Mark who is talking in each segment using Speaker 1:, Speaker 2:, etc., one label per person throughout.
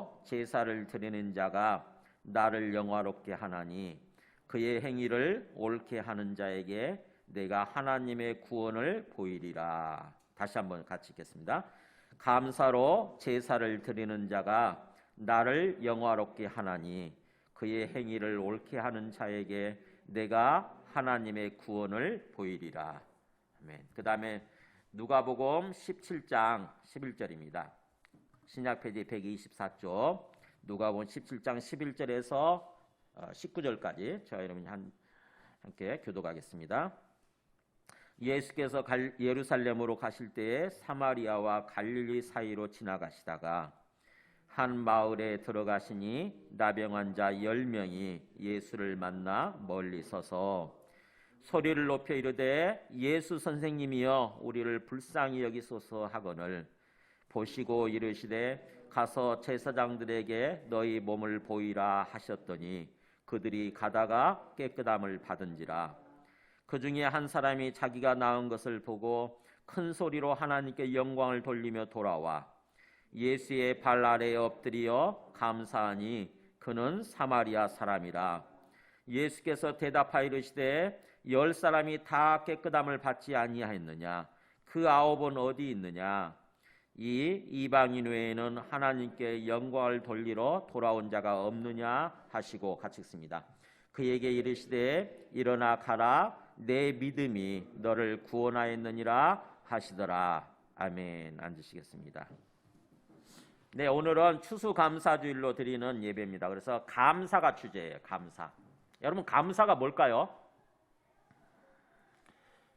Speaker 1: 감사로 제사를 드리는 자가 나를 영화롭게 하나니 그의 행위를 옳게 하는 자에게 내가 하나님의 구원을 보이리라. 다시 한번 같이 읽겠습니다. 감사로 제사를 드리는 자가 나를 영화롭게 하나니 그의 행위를 옳게 하는 자에게 내가 하나님의 구원을 보이리라. 아멘. 그 다음에 누가복음 17장 11절입니다. 신약 페이지 124쪽 누가복음 17장 11절에서 19절까지 저와 여러분이 함께 교독하겠습니다. 예수께서 예루살렘으로 가실 때에 사마리아와 갈릴리 사이로 지나가시다가 한 마을에 들어가시니 나병 자 10명이 예수를 만나 멀리 서서 소리를 높여 이르되 예수 선생님이여 우리를 불쌍히 여기소서 하거늘 보시고 이르시되 가서 제사장들에게 너희 몸을 보이라 하셨더니 그들이 가다가 깨끗함을 받은지라. 그 중에 한 사람이 자기가 낳은 것을 보고 큰 소리로 하나님께 영광을 돌리며 돌아와 예수의 발 아래에 엎드려 감사하니 그는 사마리아 사람이라. 예수께서 대답하여 이르시되 10사람이 다 깨끗함을 받지 아니하였느냐? 그 9은 어디 있느냐? 이 이방인 외에는 하나님께 영광을 돌리러 돌아온 자가 없느냐 하시고 같이 읽습니다. 그에게 이르시되 일어나 가라 내 믿음이 너를 구원하였느니라 하시더라. 아멘. 앉으시겠습니다. 네, 오늘은 추수감사주일로 드리는 예배입니다. 그래서 감사가 주제예요. 감사. 여러분 감사가 뭘까요?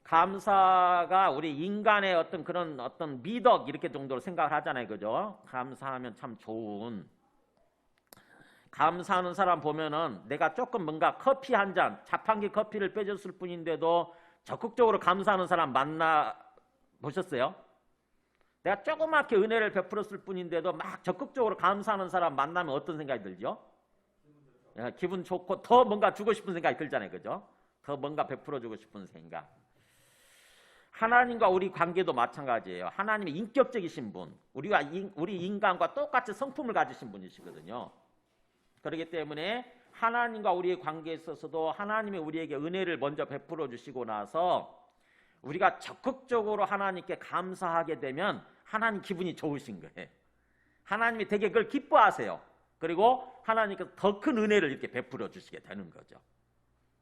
Speaker 1: 감사가 우리 인간의 어떤 미덕 이렇게 정도로 생각을 하잖아요. 그죠? 감사하면 참 좋은. 감사하는 사람 보면은 내가 조금 뭔가 커피 한 잔, 자판기 커피를 빼줬을 뿐인데도 적극적으로 감사하는 사람 만나 보셨어요? 내가 조그맣게 은혜를 베풀었을 뿐인데도 막 적극적으로 감사하는 사람 만나면 어떤 생각이 들죠? 기분 좋고 더 뭔가 주고 싶은 생각이 들잖아요. 그죠? 더 뭔가 베풀어주고 싶은 생각. 하나님과 우리 관계도 마찬가지예요. 하나님이 인격적이신 분, 우리 인간과 똑같이 성품을 가지신 분이시거든요. 그렇기 때문에 하나님과 우리의 관계에 있어서도 하나님이 우리에게 은혜를 먼저 베풀어 주시고 나서 우리가 적극적으로 하나님께 감사하게 되면 하나님 기분이 좋으신 거예요. 하나님이 되게 그걸 기뻐하세요. 그리고 하나님께서 더 큰 은혜를 이렇게 베풀어 주시게 되는 거죠.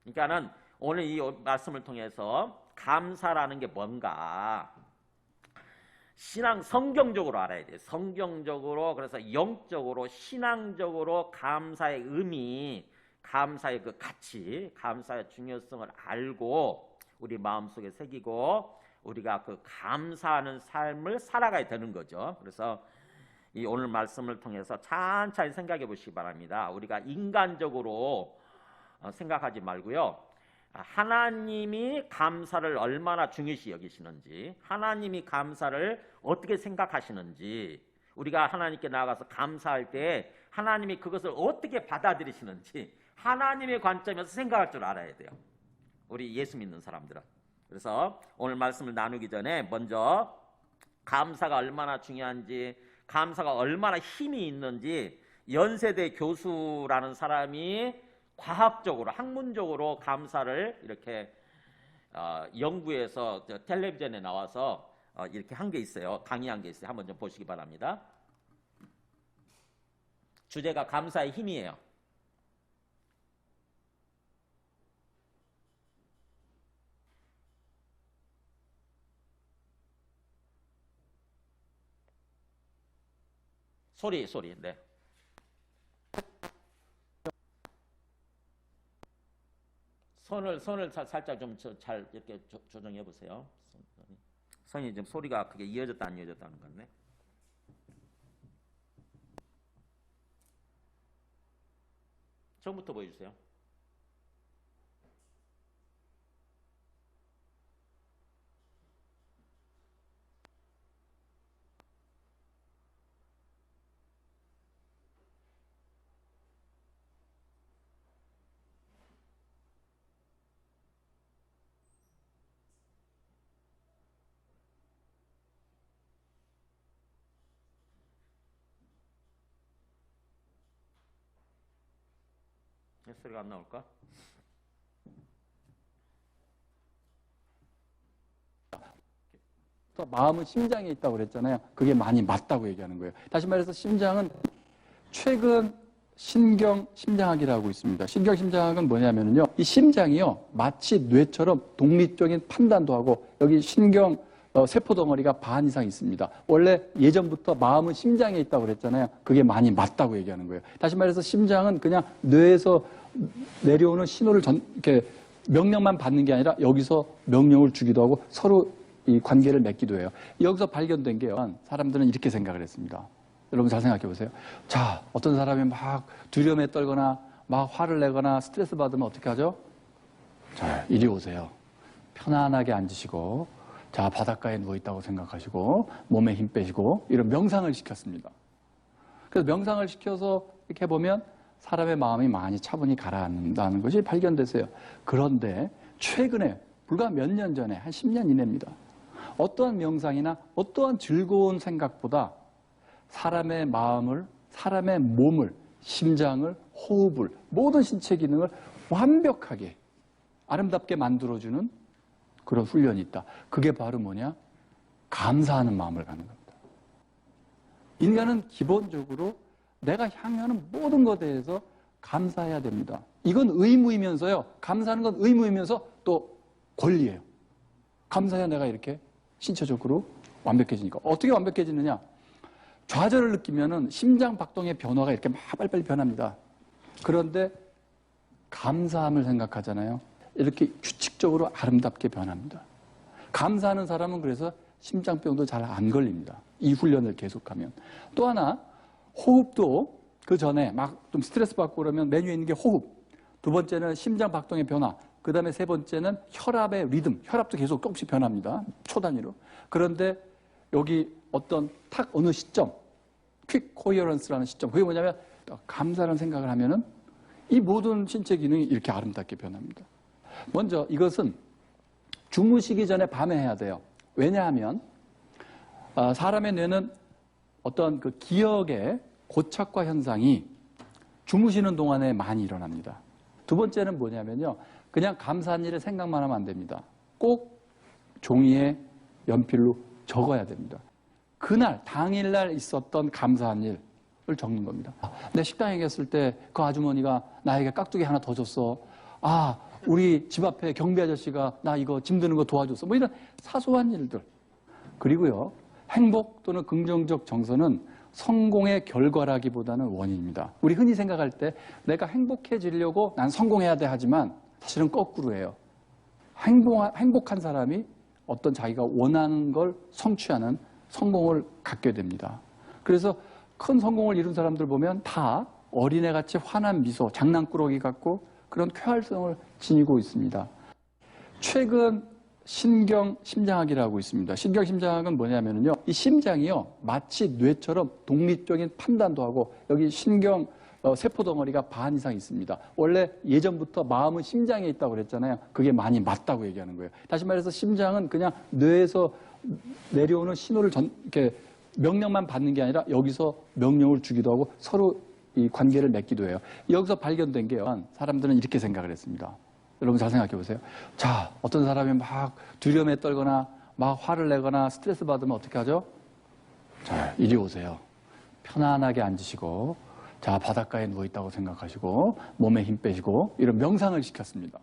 Speaker 1: 그러니까는 오늘 이 말씀을 통해서 감사라는 게 뭔가 성경적으로 알아야 돼요. 성경적으로, 그래서 영적으로, 신앙적으로 감사의 의미, 감사의 그 가치, 감사의 중요성을 알고 우리 마음속에 새기고 우리가 그 감사하는 삶을 살아가야 되는 거죠. 그래서 이 오늘 말씀을 통해서 천천히 생각해 보시기 바랍니다. 우리가 인간적으로 생각하지 말고요. 하나님이 감사를 얼마나 중요시 여기시는지, 하나님이 감사를 어떻게 생각하시는지, 우리가 하나님께 나아가서 감사할 때 하나님이 그것을 어떻게 받아들이시는지 하나님의 관점에서 생각할 줄 알아야 돼요. 우리 예수 믿는 사람들은. 그래서 오늘 말씀을 나누기 전에 먼저 감사가 얼마나 중요한지, 감사가 얼마나 힘이 있는지 연세대 교수라는 사람이 과학적으로, 학문적으로 감사를 이렇게 연구해서 텔레비전에 나와서 이렇게 한 게 있어요. 강의한 게 있어요. 한번 좀 보시기 바랍니다. 주제가 감사의 힘이에요. 소리, 네. 선을 살짝 좀 잘 이렇게 조정해 보세요. 선이 좀 소리가 그게 이어졌다 안 이어졌다는 건데. 처음부터 보여주세요. 소리가 안 나올까?
Speaker 2: 마음은 심장에 있다고 그랬잖아요. 그게 많이 맞다고 얘기하는 거예요. 다시 말해서 심장은 최근 심장학이라고 있습니다. 심장학은 뭐냐면요. 이 심장이요. 마치 뇌처럼 독립적인 판단도 하고 여기 세포 덩어리가 반 이상 있습니다. 원래 예전부터 마음은 심장에 있다고 그랬잖아요. 그게 많이 맞다고 얘기하는 거예요. 다시 말해서 심장은 그냥 뇌에서 내려오는 신호를 이렇게 명령만 받는 게 아니라 여기서 명령을 주기도 하고 서로 이 관계를 맺기도 해요. 여기서 발견된 게요. 사람들은 이렇게 생각을 했습니다. 여러분 잘 생각해 보세요. 자, 어떤 사람이 막 두려움에 떨거나 막 화를 내거나 스트레스 받으면 어떻게 하죠? 자, 이리 오세요. 편안하게 앉으시고 자, 바닷가에 누워있다고 생각하시고 몸에 힘 빼시고 이런 명상을 시켰습니다. 그래서 명상을 시켜서 이렇게 보면 사람의 마음이 많이 차분히 가라앉는다는 것이 발견됐어요. 그런데 최근에 불과 몇 년 전에 한 10년 이내입니다. 어떠한 명상이나 어떠한 즐거운 생각보다 사람의 마음을, 사람의 몸을, 심장을, 호흡을, 모든 신체 기능을 완벽하게 아름답게 만들어주는 그런 훈련이 있다. 그게 바로 뭐냐? 감사하는 마음을 갖는 겁니다. 인간은 기본적으로 내가 향유하는 모든 것에 대해서 감사해야 됩니다. 이건 의무이면서요. 감사하는 건 의무이면서 또 권리예요. 감사해야 내가 이렇게 신체적으로 완벽해지니까. 어떻게 완벽해지느냐? 좌절을 느끼면은 심장 박동의 변화가 이렇게 막 빨리빨리 변합니다. 그런데 감사함을 생각하잖아요. 이렇게 규칙적으로 아름답게 변합니다. 감사하는 사람은 그래서 심장병도 잘 안 걸립니다. 이 훈련을 계속하면. 또 하나, 호흡도 그 전에 막 좀 스트레스 받고 그러면 메뉴에 있는 게 호흡. 두 번째는 심장 박동의 변화. 그 다음에 세 번째는 혈압의 리듬. 혈압도 계속 조금씩 변합니다. 초 단위로. 그런데 여기 어떤 어느 시점, 퀵 코어런스라는 시점. 그게 뭐냐면 감사라는 생각을 하면은 이 모든 신체 기능이 이렇게 아름답게 변합니다. 먼저 이것은 주무시기 전에 밤에 해야 돼요. 왜냐하면 사람의 뇌는 어떤 그 기억의 고착화 현상이 주무시는 동안에 많이 일어납니다. 두 번째는 뭐냐면요. 그냥 감사한 일을 생각만 하면 안 됩니다. 꼭 종이에 연필로 적어야 됩니다. 그날, 당일날 있었던 감사한 일을 적는 겁니다. 내 식당에 갔을 때 그 아주머니가 나에게 깍두기 하나 더 줬어. 아, 우리 집 앞에 경비 아저씨가 나 이거 짐 드는 거 도와줬어. 뭐 이런 사소한 일들. 그리고요, 행복 또는 긍정적 정서는 성공의 결과라기보다는 원인입니다. 우리 흔히 생각할 때 내가 행복해지려고 난 성공해야 돼 하지만 사실은 거꾸로예요. 행복한 사람이 어떤 자기가 원하는 걸 성취하는 성공을 갖게 됩니다. 그래서 큰 성공을 이룬 사람들 보면 다 어린애같이 환한 미소, 장난꾸러기 같고 그런 쾌활성을 지니고 있습니다. 최근 심장학이라고 있습니다. 심장학은 뭐냐면요. 이 심장이요. 마치 뇌처럼 독립적인 판단도 하고 여기 세포 덩어리가 반 이상 있습니다. 원래 예전부터 마음은 심장에 있다고 그랬잖아요. 그게 많이 맞다고 얘기하는 거예요. 다시 말해서 심장은 그냥 뇌에서 내려오는 신호를 이렇게 명령만 받는 게 아니라 여기서 명령을 주기도 하고 서로 이 관계를 맺기도 해요. 여기서 발견된 게요. 사람들은 이렇게 생각을 했습니다. 여러분 잘 생각해 보세요. 자, 어떤 사람이 막 두려움에 떨거나 막 화를 내거나 스트레스 받으면 어떻게 하죠? 자, 이리 오세요. 편안하게 앉으시고 자, 바닷가에 누워있다고 생각하시고 몸에 힘 빼시고 이런 명상을 시켰습니다.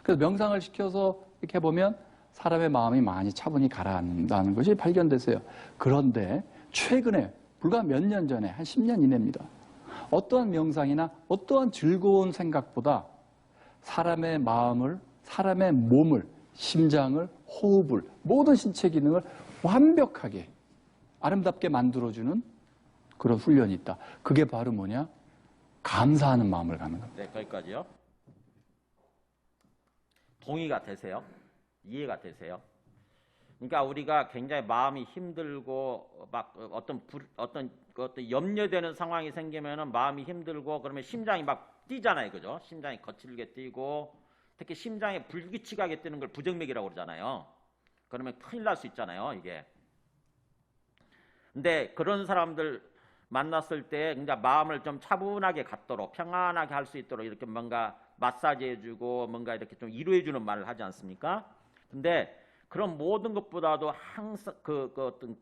Speaker 2: 그래서 명상을 시켜서 이렇게 보면 사람의 마음이 많이 차분히 가라앉는다는 것이 발견됐어요. 그런데 최근에 불과 몇 년 전에 한 10년 이내입니다. 어떠한 명상이나 어떠한 즐거운 생각보다 사람의 마음을, 사람의 몸을, 심장을, 호흡을, 모든 신체 기능을 완벽하게 아름답게 만들어주는 그런 훈련이 있다. 그게 바로 뭐냐? 감사하는 마음을 갖는 겁니다.
Speaker 1: 네, 거기까지요. 동의가 되세요? 이해가 되세요? 그러니까 우리가 굉장히 마음이 힘들고 막 어떤 염려되는 상황이 생기면은 마음이 힘들고 그러면 심장이 막 뛰잖아요, 그죠? 심장이 거칠게 뛰고 특히 심장이 불규칙하게 뛰는 걸 부정맥이라고 그러잖아요. 그러면 큰일 날 수 있잖아요, 이게. 근데 그런 사람들 만났을 때 그러니까 마음을 좀 차분하게 갖도록 평안하게 할 수 있도록 이렇게 뭔가 마사지해주고 뭔가 이렇게 좀 위로해주는 말을 하지 않습니까? 근데 그런 모든 것보다도 항상 어떤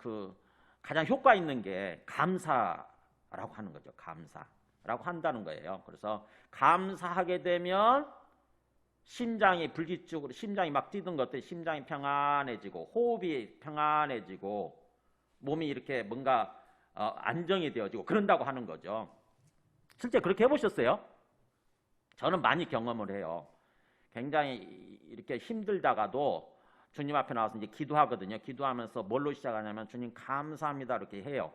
Speaker 1: 가장 효과 있는 게 감사라고 하는 거죠. 감사라고 한다는 거예요. 그래서 감사하게 되면 심장이 불규칙적으로 심장이 막 뛰던 것들이 심장이 평안해지고 호흡이 평안해지고 몸이 이렇게 뭔가 안정이 되어지고 그런다고 하는 거죠. 실제 그렇게 해보셨어요? 저는 많이 경험을 해요. 굉장히 이렇게 힘들다가도 주님 앞에 나와서 이제 기도하거든요. 기도하면서 뭘로 시작하냐면 주님 감사합니다 이렇게 해요.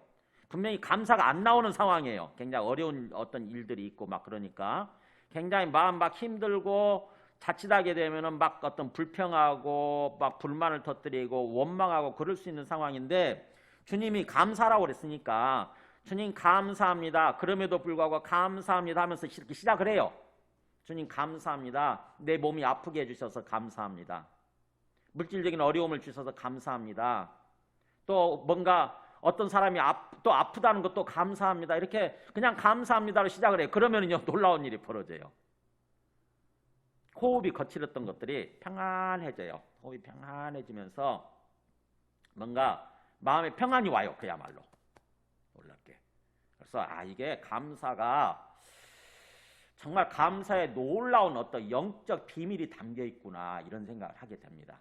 Speaker 1: 분명히 감사가 안 나오는 상황이에요. 굉장히 어려운 어떤 일들이 있고 막 그러니까 굉장히 마음 막 힘들고 자칫하게 되면은 막 어떤 불평하고 막 불만을 터뜨리고 원망하고 그럴 수 있는 상황인데 주님이 감사라고 그랬으니까 주님 감사합니다. 그럼에도 불구하고 감사합니다 하면서 이렇게 시작을 해요. 주님 감사합니다. 내 몸이 아프게 해주셔서 감사합니다. 물질적인 어려움을 주셔서 감사합니다. 또 뭔가 어떤 사람이 또 아프다는 것도 감사합니다. 이렇게 그냥 감사합니다로 시작을 해요. 그러면은요 놀라운 일이 벌어져요. 호흡이 거칠었던 것들이 평안해져요. 호흡이 평안해지면서 뭔가 마음에 평안이 와요. 그야말로 놀랍게. 그래서 이게 감사가 정말 감사에 놀라운 어떤 영적 비밀이 담겨 있구나 이런 생각을 하게 됩니다.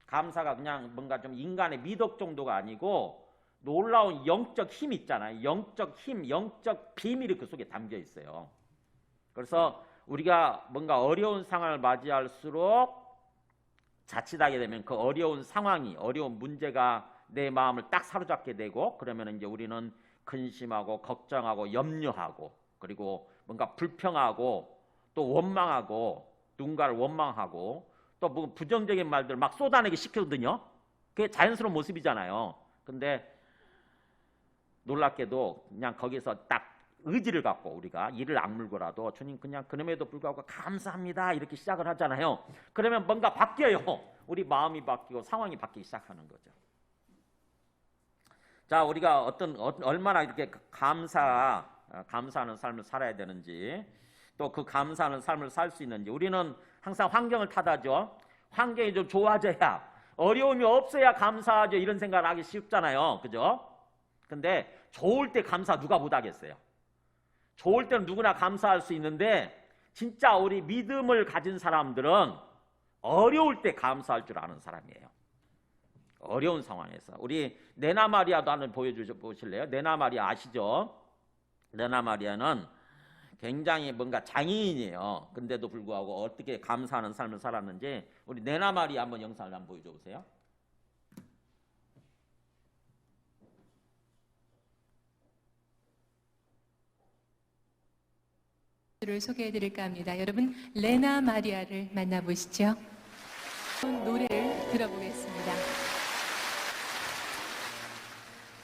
Speaker 1: 감사가 그냥 뭔가 좀 인간의 미덕 정도가 아니고 놀라운 영적 힘 있잖아요. 영적 힘, 영적 비밀이 그 속에 담겨 있어요. 그래서 우리가 뭔가 어려운 상황을 맞이할수록 자칫하게 되면 그 어려운 상황이, 어려운 문제가 내 마음을 딱 사로잡게 되고 그러면 이제 우리는 근심하고 걱정하고 염려하고 그리고 뭔가 불평하고 또 원망하고 누군가를 원망하고 또 뭐 부정적인 말들 막 쏟아내기 시키거든요. 그게 자연스러운 모습이잖아요. 근데 놀랍게도 그냥 거기서 딱 의지를 갖고 우리가 이를 악물고라도 주님 그냥 그럼에도 불구하고 감사합니다 이렇게 시작을 하잖아요. 그러면 뭔가 바뀌어요. 우리 마음이 바뀌고 상황이 바뀌기 시작하는 거죠. 자, 우리가 얼마나 이렇게 감사하는 삶을 살아야 되는지 또 그 감사하는 삶을 살 수 있는지 우리는 항상 환경을 탓하죠. 환경이 좀 좋아져야 어려움이 없어야 감사하죠. 이런 생각을 하기 쉽잖아요. 그죠? 근데 좋을 때 감사 누가 못하겠어요. 좋을 때는 누구나 감사할 수 있는데 진짜 우리 믿음을 가진 사람들은 어려울 때 감사할 줄 아는 사람이에요. 어려운 상황에서. 우리 네나 마리아도 한번 보여주실래요? 네나 마리아 아시죠? 네나 마리아는 굉장히 뭔가 장애인이에요. 근데도 불구하고 어떻게 감사하는 삶을 살았는지 우리 네나 마리아 한번 영상을 한번 보여줘 보세요.
Speaker 3: 를 소개해드릴까 합니다. 여러분 레나 마리아를 만나보시죠. 노래를 들어보겠습니다.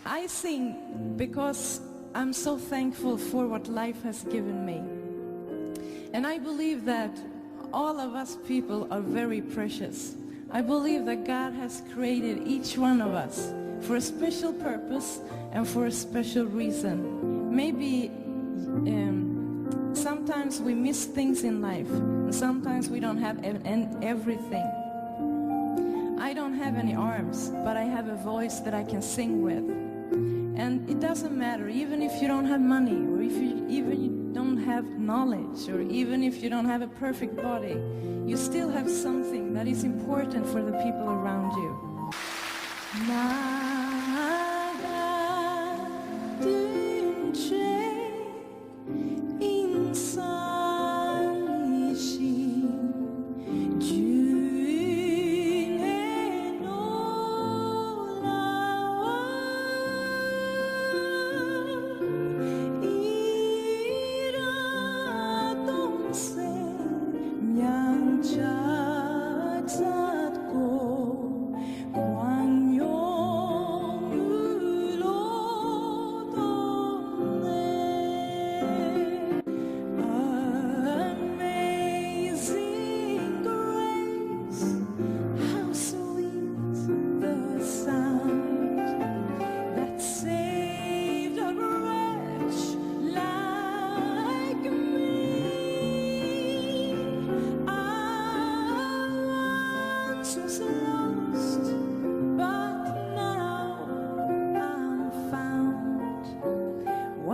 Speaker 4: I sing because I'm so thankful for what life has given me. And I believe that all of us people are very precious. I believe that God has created each one of us for a special purpose and for a special reason. Maybe sometimes we miss things in life, and sometimes we don't have everything. I don't have any arms, but I have a voice that I can sing with. And it doesn't matter, even if you don't have money, or if you don't have knowledge, or even if you don't have a perfect body, you still have something that is important for the people around you.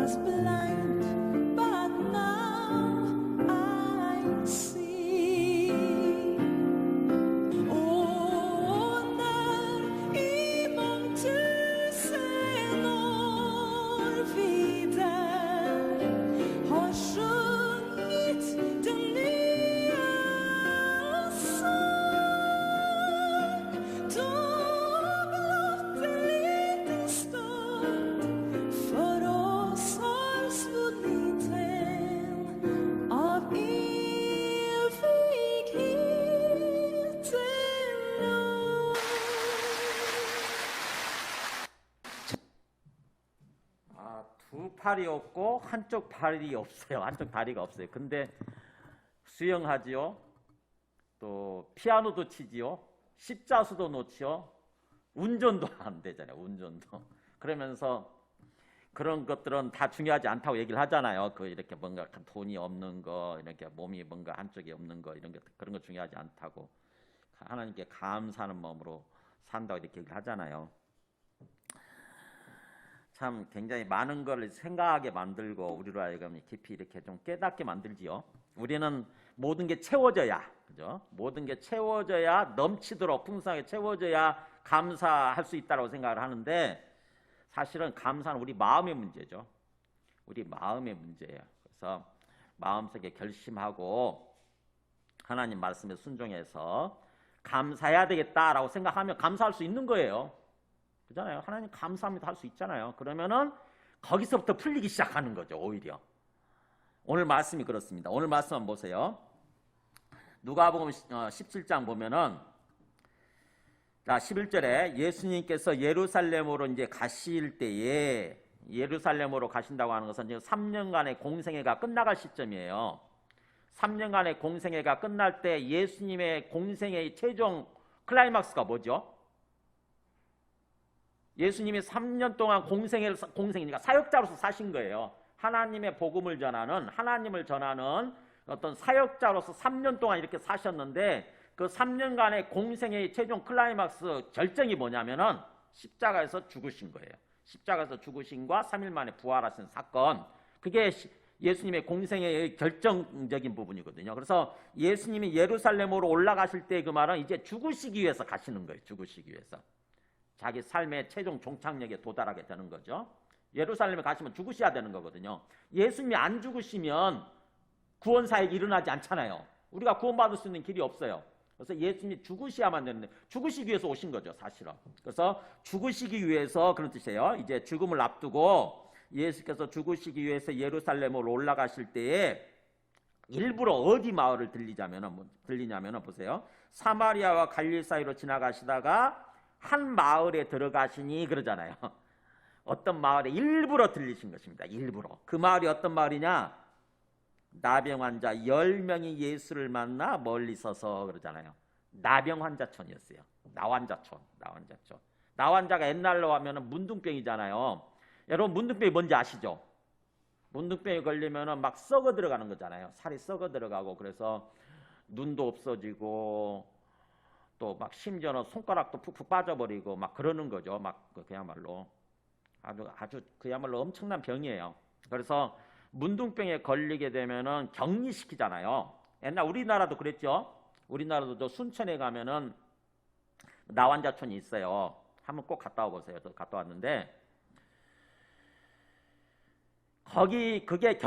Speaker 4: was blind, but now I see. När i mångtusen år vi där har sjungit den nya sång, då blott en liten stund för oss har svunnit en av evigheten lång.
Speaker 1: 두 팔이 없고 한쪽 팔이 없어요. 한쪽 다리가 없어요. 근데 수영하지요. 또 피아노도 치지요. 십자수도 놓지요. 운전도 안 되잖아요. 운전도. 그러면서 그런 것들은 다 중요하지 않다고 얘기를 하잖아요. 그 이렇게 뭔가 돈이 없는 거, 이렇게 몸이 뭔가 한쪽이 없는 거 이런 게 그런 거 중요하지 않다고 하나님께 감사하는 마음으로 산다고 이렇게 얘기를 하잖아요. 참 굉장히 많은 걸 생각하게 만들고 우리로 하여금 깊이 이렇게 좀 깨닫게 만들지요. 우리는 모든 게 채워져야, 그죠? 모든 게 채워져야 넘치도록 풍성하게 채워져야 감사할 수 있다고 생각을 하는데 사실은 감사는 우리 마음의 문제죠. 우리 마음의 문제예요. 그래서 마음속에 결심하고 하나님 말씀에 순종해서 감사해야 되겠다라고 생각하면 감사할 수 있는 거예요. 그잖아요. 하나님 감사합니다 할 수 있잖아요. 그러면은 거기서부터 풀리기 시작하는 거죠. 오히려 오늘 말씀이 그렇습니다. 오늘 말씀 한번 보세요. 누가복음 17장 보면은 자 11절에 예수님께서 예루살렘으로 이제 가실 때에 예루살렘으로 가신다고 하는 것은 지금 3년간의 공생애가 끝나갈 시점이에요. 3년간의 공생애가 끝날 때 예수님의 공생애의 최종 클라이막스가 뭐죠? 예수님이 3년 동안 공생이니까 사역자로서 사신 거예요. 하나님의 복음을 전하는, 하나님을 전하는 어떤 사역자로서 3년 동안 이렇게 사셨는데 그 3년간의 공생의 최종 클라이막스 절정이 뭐냐면은 십자가에서 죽으신 거예요. 십자가에서 죽으신과 3일 만에 부활하신 사건. 그게 예수님의 공생의 결정적인 부분이거든요. 그래서 예수님이 예루살렘으로 올라가실 때 그 말은 이제 죽으시기 위해서 가시는 거예요. 죽으시기 위해서. 자기 삶의 최종 종착역에 도달하게 되는 거죠. 예루살렘에 가시면 죽으셔야 되는 거거든요. 예수님이 안 죽으시면 구원 사역이 일어나지 않잖아요. 우리가 구원받을 수 있는 길이 없어요. 그래서 예수님이 죽으셔야만 되는데 죽으시기 위해서 오신 거죠, 사실은. 그래서 죽으시기 위해서 그런 뜻이에요. 이제 죽음을 앞두고 예수께서 죽으시기 위해서 예루살렘으로 올라가실 때에 일부러 어디 마을을 들리냐면은 보세요. 사마리아와 갈릴 사이로 지나가시다가 한 마을에 들어가시니 그러잖아요. 어떤 마을에 일부러 들리신 것입니다. 일부러. 그 마을이 어떤 마을이냐? 나병 환자 10명이 예수를 만나 멀리 서서 그러잖아요. 나병 환자촌이었어요. 나환자촌. 나환자가 옛날로 하면은 문둥병이잖아요. 여러분 문둥병이 뭔지 아시죠? 문둥병이 걸리면은 막 썩어 들어가는 거잖아요. 살이 썩어 들어가고 그래서 눈도 없어지고 또 막 심지어는 손가락도 푹푹 빠져버리고 막 그러는 거죠. 막 그야말로 아주 그야말로 엄청난 병이에요. 그래서 문둥병에 걸리게 되면은 격리시키잖아요. 옛날 우리나라도 그랬죠. 우리나라도 저 순천에 가면은 나환자촌이 있어요. 한번 꼭 갔다 와보세요. 저 갔다 왔는데 거기 그게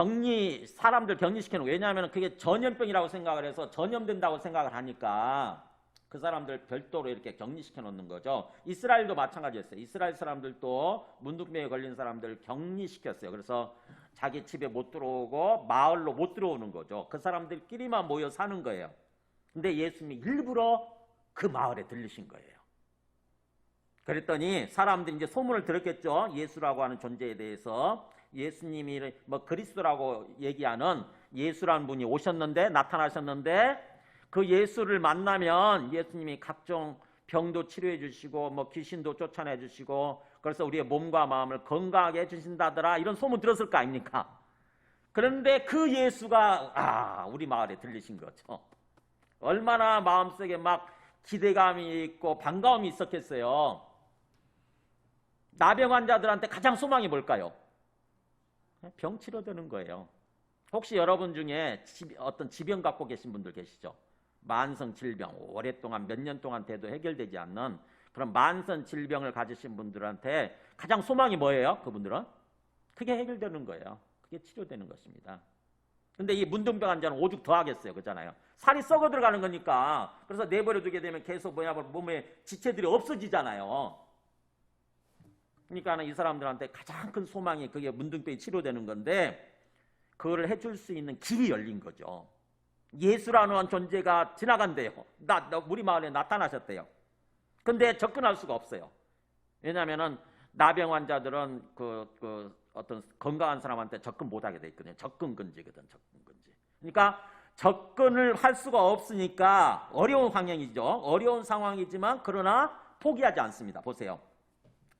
Speaker 1: 사람들 격리시키는 거예요. 왜냐하면 그게 전염병이라고 생각을 해서 전염된다고 생각을 하니까 그 사람들 별도로 이렇게 격리시켜 놓는 거죠. 이스라엘도 마찬가지였어요. 이스라엘 사람들도 문둥병에 걸린 사람들 격리시켰어요. 그래서 자기 집에 못 들어오고 마을로 못 들어오는 거죠. 그 사람들끼리만 모여 사는 거예요. 근데 예수님이 일부러 그 마을에 들리신 거예요. 그랬더니 사람들이 이제 소문을 들었겠죠. 예수라고 하는 존재에 대해서. 예수님이 뭐 그리스도라고 얘기하는 예수라는 분이 오셨는데 나타나셨는데 그 예수를 만나면 예수님이 각종 병도 치료해 주시고 뭐 귀신도 쫓아내 주시고 그래서 우리의 몸과 마음을 건강하게 해 주신다더라 이런 소문 들었을 거 아닙니까? 그런데 그 예수가 우리 마을에 들리신 거죠. 얼마나 마음속에 막 기대감이 있고 반가움이 있었겠어요. 나병 환자들한테 가장 소망이 뭘까요? 병 치료되는 거예요. 혹시 여러분 중에 어떤 지병 갖고 계신 분들 계시죠? 만성 질병, 오랫동안 몇 년 동안 돼도 해결되지 않는 그런 만성 질병을 가지신 분들한테 가장 소망이 뭐예요? 그분들은? 그게 해결되는 거예요. 그게 치료되는 것입니다. 근데 이 문둥병 환자는 오죽 더 하겠어요. 그렇잖아요. 살이 썩어 들어가는 거니까. 그래서 내버려 두게 되면 계속 몸에 지체들이 없어지잖아요. 그러니까 이 사람들한테 가장 큰 소망이 그게 문둥병이 치료되는 건데 그거를 해줄 수 있는 길이 열린 거죠. 예수라는 존재가 지나간대요. 우리 마을에 나타나셨대요. 근데 접근할 수가 없어요. 왜냐하면은 나병 환자들은 어떤 건강한 사람한테 접근 못하게 돼 있거든요. 접근 금지거든. 접근 금지. 그러니까 접근을 할 수가 없으니까 어려운 환경이죠. 어려운 상황이지만 그러나 포기하지 않습니다. 보세요.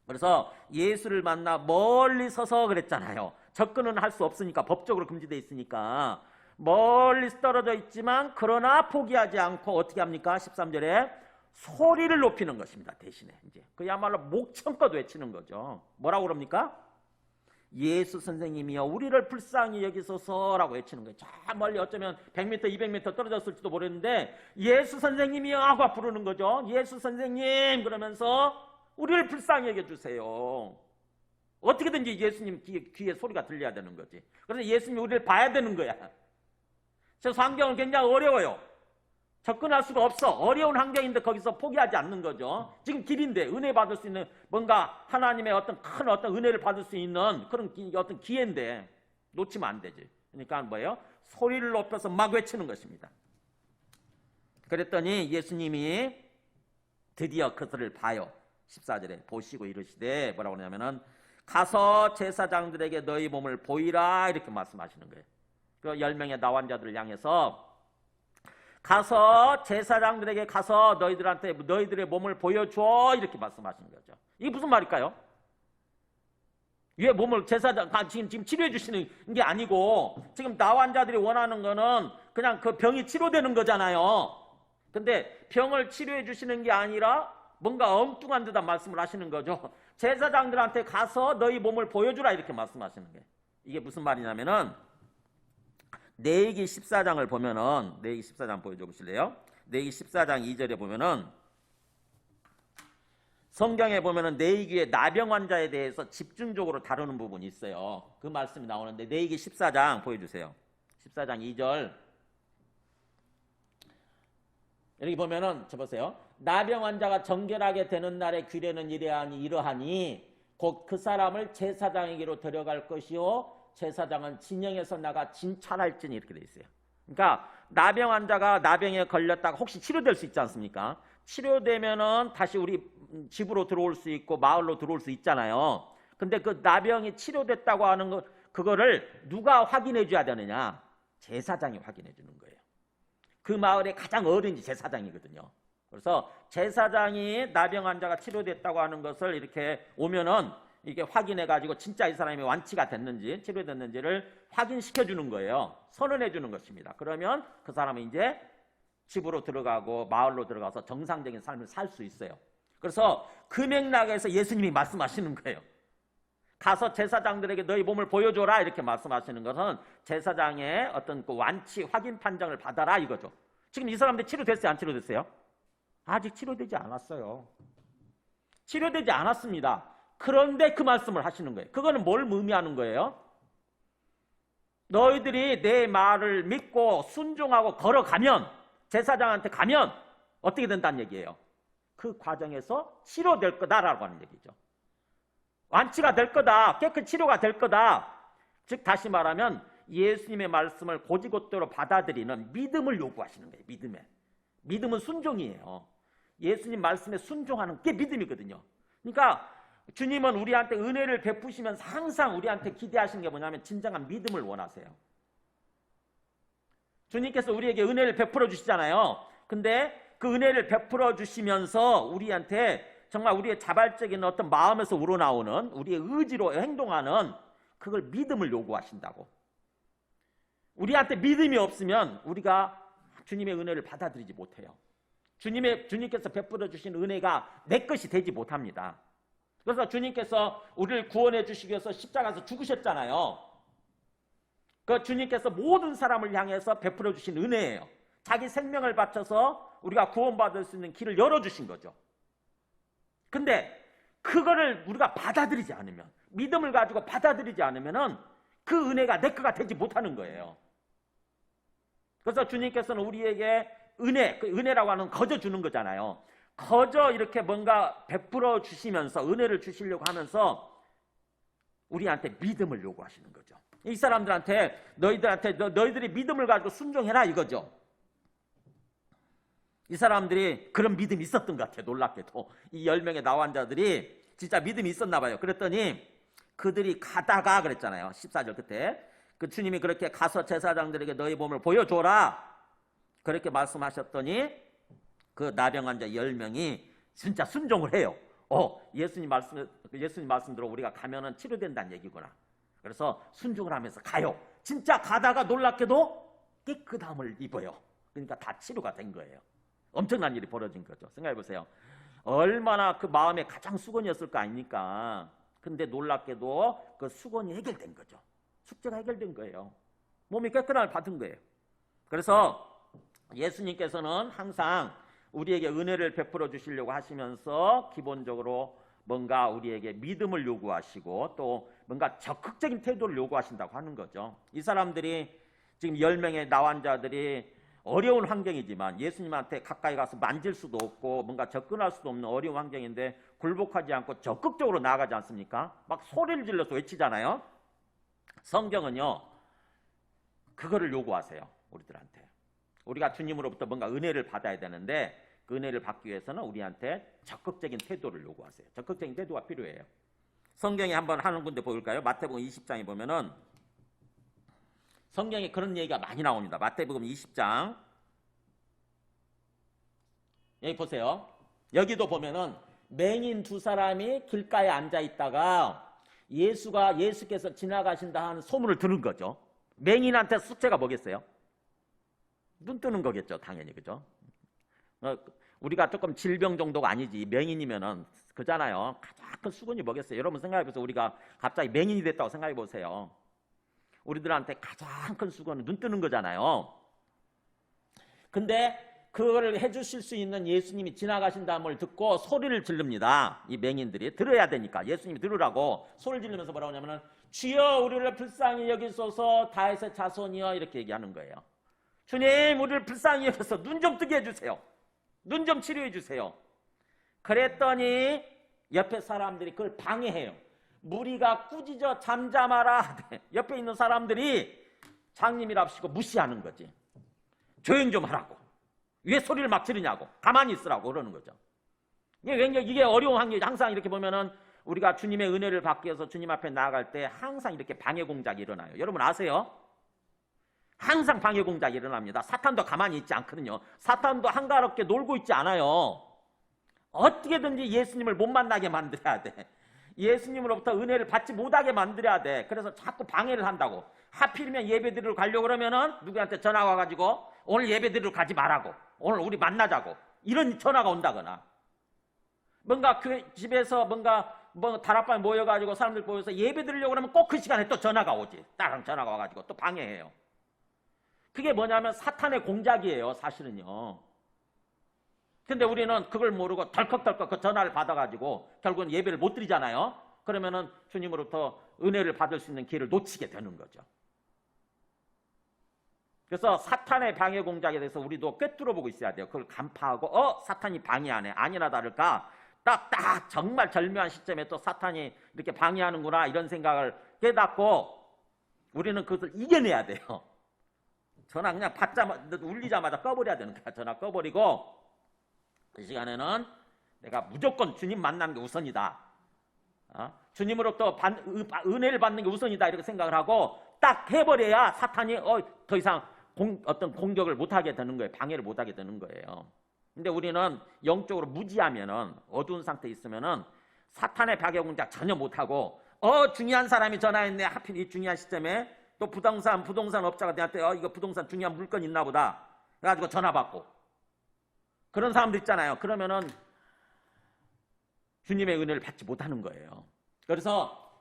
Speaker 1: 그래서 예수를 만나 멀리 서서 그랬잖아요. 접근은 할 수 없으니까 법적으로 금지되어 있으니까 멀리 떨어져 있지만 그러나 포기하지 않고 어떻게 합니까? 13절에 소리를 높이는 것입니다. 대신에 이제 그야말로 목청껏 외치는 거죠. 뭐라고 그럽니까? 예수 선생님이여 우리를 불쌍히 여기소서라고 외치는 거예요. 저 멀리 어쩌면 100m, 200m 떨어졌을지도 모르는데 예수 선생님이여 하고 부르는 거죠. 예수 선생님 그러면서 우리를 불쌍히 여겨주세요. 어떻게든지 예수님 귀에 소리가 들려야 되는 거지. 그래서 예수님이 우리를 봐야 되는 거야. 그래서 환경은 굉장히 어려워요. 접근할 수가 없어. 어려운 환경인데 거기서 포기하지 않는 거죠. 지금 길인데 은혜 받을 수 있는 뭔가 하나님의 큰 은혜를 받을 수 있는 그런 어떤 기회인데 놓치면 안 되지. 그러니까 뭐예요? 소리를 높여서 막 외치는 것입니다. 그랬더니 예수님이 드디어 그들을 봐요. 14절에 보시고 이르시되 뭐라고 하냐면은 가서 제사장들에게 너희 몸을 보이라 이렇게 말씀하시는 거예요. 그 10명의 나환자들을 향해서 가서 제사장들에게 가서 너희들한테 너희들의 몸을 보여줘 이렇게 말씀하시는 거죠. 이게 무슨 말일까요? 왜 몸을 지금 치료해 주시는 게 아니고 지금 나환자들이 원하는 거는 그냥 그 병이 치료되는 거잖아요. 근데 병을 치료해 주시는 게 아니라 뭔가 엉뚱한 듯한 말씀을 하시는 거죠. 제사장들한테 가서 너희 몸을 보여주라 이렇게 말씀하시는 거예요. 이게 무슨 말이냐면은 레위기 14장을 보면은 레위기 14장 보여줘 보실래요? 레위기 14장 2절에 보면은 성경에 보면은 레위기의 나병 환자에 대해서 집중적으로 다루는 부분이 있어요. 그 말씀이 나오는데 레위기 14장 보여주세요. 14장 2절 여기 보면은 보세요. 나병 환자가 정결하게 되는 날에 규례는 이러하니 곧 그 사람을 제사장에게로 데려갈 것이요 제사장은 진영에서 나가 진찰할지니 이렇게 돼 있어요. 그러니까 나병 환자가 나병에 걸렸다가 혹시 치료될 수 있지 않습니까? 치료되면은 다시 우리 집으로 들어올 수 있고 마을로 들어올 수 있잖아요. 근데 그 나병이 치료됐다고 하는 그거를 누가 확인해 줘야 되느냐? 제사장이 확인해 주는 거예요. 그 마을의 가장 어른이 제사장이거든요. 그래서 제사장이 나병 환자가 치료됐다고 하는 것을 이렇게 오면은 이게 확인해 가지고 진짜 이 사람이 완치가 됐는지 치료됐는지를 확인시켜 주는 거예요. 선언해 주는 것입니다. 그러면 그 사람은 이제 집으로 들어가고 마을로 들어가서 정상적인 삶을 살 수 있어요. 그래서 그 맥락에서 예수님이 말씀하시는 거예요. 가서 제사장들에게 너희 몸을 보여줘라 이렇게 말씀하시는 것은 제사장의 어떤 그 완치 확인 판정을 받아라 이거죠. 지금 이 사람들 치료됐어요? 안 치료됐어요? 아직 치료되지 않았어요. 치료되지 않았습니다. 그런데 그 말씀을 하시는 거예요. 그거는 뭘 의미하는 거예요? 너희들이 내 말을 믿고 순종하고 걸어가면 제사장한테 가면 어떻게 된다는 얘기예요? 그 과정에서 치료될 거다라고 하는 얘기죠. 완치가 될 거다. 깨끗 치료가 될 거다. 즉 다시 말하면 예수님의 말씀을 곧이곧대로 받아들이는 믿음을 요구하시는 거예요. 믿음은 순종이에요. 예수님 말씀에 순종하는 게 믿음이거든요. 그러니까 주님은 우리한테 은혜를 베푸시면서 항상 우리한테 기대하시는 게 뭐냐면 진정한 믿음을 원하세요. 주님께서 우리에게 은혜를 베풀어 주시잖아요. 근데 그 은혜를 베풀어 주시면서 우리한테 정말 우리의 자발적인 어떤 마음에서 우러나오는 우리의 의지로 행동하는 그걸 믿음을 요구하신다고. 우리한테 믿음이 없으면 우리가 주님의 은혜를 받아들이지 못해요. 주님께서 베풀어 주신 은혜가 내 것이 되지 못합니다. 그래서 주님께서 우리를 구원해 주시기 위해서 십자가에서 죽으셨잖아요. 그 주님께서 모든 사람을 향해서 베풀어 주신 은혜예요. 자기 생명을 바쳐서 우리가 구원받을 수 있는 길을 열어주신 거죠. 근데 그거를 우리가 받아들이지 않으면, 믿음을 가지고 받아들이지 않으면은 그 은혜가 내 거가 되지 못하는 거예요. 그래서 주님께서는 우리에게 은혜, 그 은혜라고 하는 거저 주는 거잖아요. 거저 이렇게 뭔가 베풀어 주시면서 은혜를 주시려고 하면서 우리한테 믿음을 요구하시는 거죠. 이 사람들한테 너희들이 믿음을 가지고 순종해라 이거죠. 이 사람들이 그런 믿음이 있었던 것 같아요. 놀랍게도 이 10명의 나환자들이 진짜 믿음이 있었나 봐요. 그랬더니 그들이 가다가 그랬잖아요. 14절 끝에 그 주님이 그렇게 가서 제사장들에게 너희 몸을 보여줘라 그렇게 말씀하셨더니 그 나병 환자 10명이 진짜 순종을 해요. 예수님 말씀대로 우리가 가면은 치료된다는 얘기구나. 그래서 순종을 하면서 가요. 진짜 가다가 놀랍게도 깨끗함을 입어요. 그러니까 다 치료가 된 거예요. 엄청난 일이 벌어진 거죠. 생각해 보세요. 얼마나 그 마음에 가장 수건이었을 거 아닙니까? 근데 놀랍게도 그 수건이 해결된 거죠. 숙제가 해결된 거예요. 몸이 깨끗함을 받은 거예요. 그래서 예수님께서는 항상 우리에게 은혜를 베풀어 주시려고 하시면서 기본적으로 뭔가 우리에게 믿음을 요구하시고 또 뭔가 적극적인 태도를 요구하신다고 하는 거죠. 이 사람들이 지금 10명의 나환자들이 어려운 환경이지만 예수님한테 가까이 가서 만질 수도 없고 뭔가 접근할 수도 없는 어려운 환경인데 굴복하지 않고 적극적으로 나아가지 않습니까? 막 소리를 질러서 외치잖아요. 성경은요 그거를 요구하세요. 우리들한테. 우리가 주님으로부터 뭔가 은혜를 받아야 되는데 그 은혜를 받기 위해서는 우리한테 적극적인 태도를 요구하세요. 적극적인 태도가 필요해요. 성경에 한번 하는 군데 볼까요? 마태복음 20장에 보면은 성경에 그런 얘기가 많이 나옵니다. 마태복음 20장 여기 보세요. 여기도 보면은 맹인 두 사람이 길가에 앉아 있다가 예수께서 지나가신다 하는 소문을 들은 거죠. 맹인한테 숙제가 뭐겠어요? 눈 뜨는 거겠죠, 당연히. 그죠? 우리가 조금 질병 정도가 아니지 맹인이면은 그잖아요. 가장 큰 수건이 뭐겠어요? 여러분 생각해 보세요. 우리가 갑자기 맹인이 됐다고 생각해 보세요. 우리들한테 가장 큰 수건은 눈 뜨는 거잖아요. 근데 그거를 해주실 수 있는 예수님이 지나가신다는 듣고 소리를 지릅니다. 이 맹인들이 들어야 되니까 예수님이 들으라고 소리를 지르면서 뭐라고 하냐면은 주여 우리를 불쌍히 여기소서 다윗의 자손이여 이렇게 얘기하는 거예요. 주님 우리를 불쌍히 여겨서 눈 좀 뜨게 해주세요. 눈 좀 치료해 주세요. 그랬더니 옆에 사람들이 그걸 방해해요. 무리가 꾸짖어 잠잠하라. 옆에 있는 사람들이 장님이랍시고 무시하는 거지. 조용 좀 하라고. 왜 소리를 막 지르냐고. 가만히 있으라고 그러는 거죠. 이게 어려운 환경이죠. 항상 이렇게 보면은 우리가 주님의 은혜를 받기 위해서 주님 앞에 나아갈 때 항상 이렇게 방해 공작이 일어나요. 여러분 아세요? 항상 방해 공작이 일어납니다. 사탄도 가만히 있지 않거든요. 사탄도 한가롭게 놀고 있지 않아요. 어떻게든지 예수님을 못 만나게 만들어야 돼. 예수님으로부터 은혜를 받지 못하게 만들어야 돼. 그래서 자꾸 방해를 한다고. 하필이면 예배드리러 가려고 그러면은 누구한테 전화가 와가지고 오늘 예배드리러 가지 말라고. 오늘 우리 만나자고. 이런 전화가 온다거나. 뭔가 그 집에서 뭔가 다락방에 모여가지고 사람들 모여서 예배드리려고 그러면 꼭 그 시간에 또 전화가 오지. 다른 전화가 와가지고 또 방해해요. 그게 뭐냐면 사탄의 공작이에요. 사실은요. 근데 우리는 그걸 모르고 덜컥덜컥 그 전화를 받아가지고 결국은 예배를 못 드리잖아요. 그러면은 주님으로부터 은혜를 받을 수 있는 기회를 놓치게 되는 거죠. 그래서 사탄의 방해 공작에 대해서 우리도 꿰뚫어 보고 있어야 돼요. 그걸 간파하고 사탄이 방해하네. 아니나 다를까 딱 정말 절묘한 시점에 또 사탄이 이렇게 방해하는구나 이런 생각을 깨닫고 우리는 그것을 이겨내야 돼요. 전화 그냥 울리자마자 꺼버려야 되는 거야. 전화 꺼버리고 이 시간에는 내가 무조건 주님 만나는 게 우선이다. 주님으로부터 은혜를 받는 게 우선이다 이렇게 생각을 하고 딱 해버려야 사탄이 더 이상 어떤 공격을 못하게 되는 거예요. 방해를 못하게 되는 거예요. 근데 우리는 영적으로 무지하면은 어두운 상태에 있으면은 사탄의 방해 공작 전혀 못하고 중요한 사람이 전화했네. 하필 이 중요한 시점에 또 부동산 업자가 내한테 이거 부동산 중요한 물건 있나 보다. 그래가지고 전화 받고. 그런 사람들 있잖아요. 그러면은 주님의 은혜를 받지 못하는 거예요. 그래서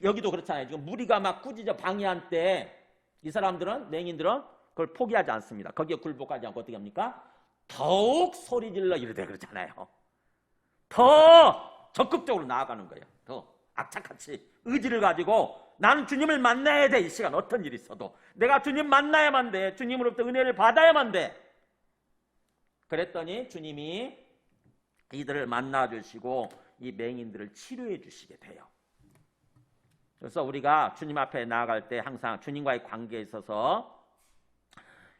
Speaker 1: 여기도 그렇잖아요. 지금 무리가 막 꾸짖어 방해한 때 이 사람들은, 맹인들은 그걸 포기하지 않습니다. 거기에 굴복하지 않고 어떻게 합니까? 더욱 소리질러 이르되 그러잖아요. 더 적극적으로 나아가는 거예요. 더 악착같이 의지를 가지고 나는 주님을 만나야 돼. 이 시간 어떤 일이 있어도 내가 주님 만나야만 돼. 주님으로부터 은혜를 받아야만 돼. 그랬더니 주님이 이들을 만나주시고 이 맹인들을 치료해 주시게 돼요. 그래서 우리가 주님 앞에 나아갈 때 항상 주님과의 관계에 있어서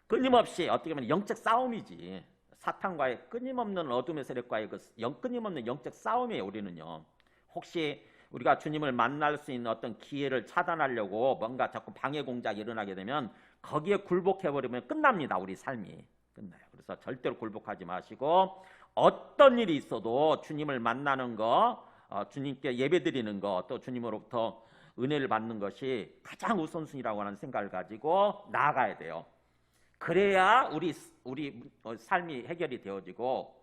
Speaker 1: 끊임없이 어떻게 보면 영적 싸움이지. 사탄과의 끊임없는 어둠의 세력과의 그 끊임없는 영적 싸움이에요. 우리는요. 혹시 우리가 주님을 만날 수 있는 어떤 기회를 차단하려고 뭔가 자꾸 방해 공작이 일어나게 되면 거기에 굴복해버리면 끝납니다. 우리 삶이 끝나요. 그래서 절대로 굴복하지 마시고 어떤 일이 있어도 주님을 만나는 거, 주님께 예배드리는 거, 또 주님으로부터 은혜를 받는 것이 가장 우선순위라고 하는 생각을 가지고 나아가야 돼요. 그래야 우리 삶이 해결이 되어지고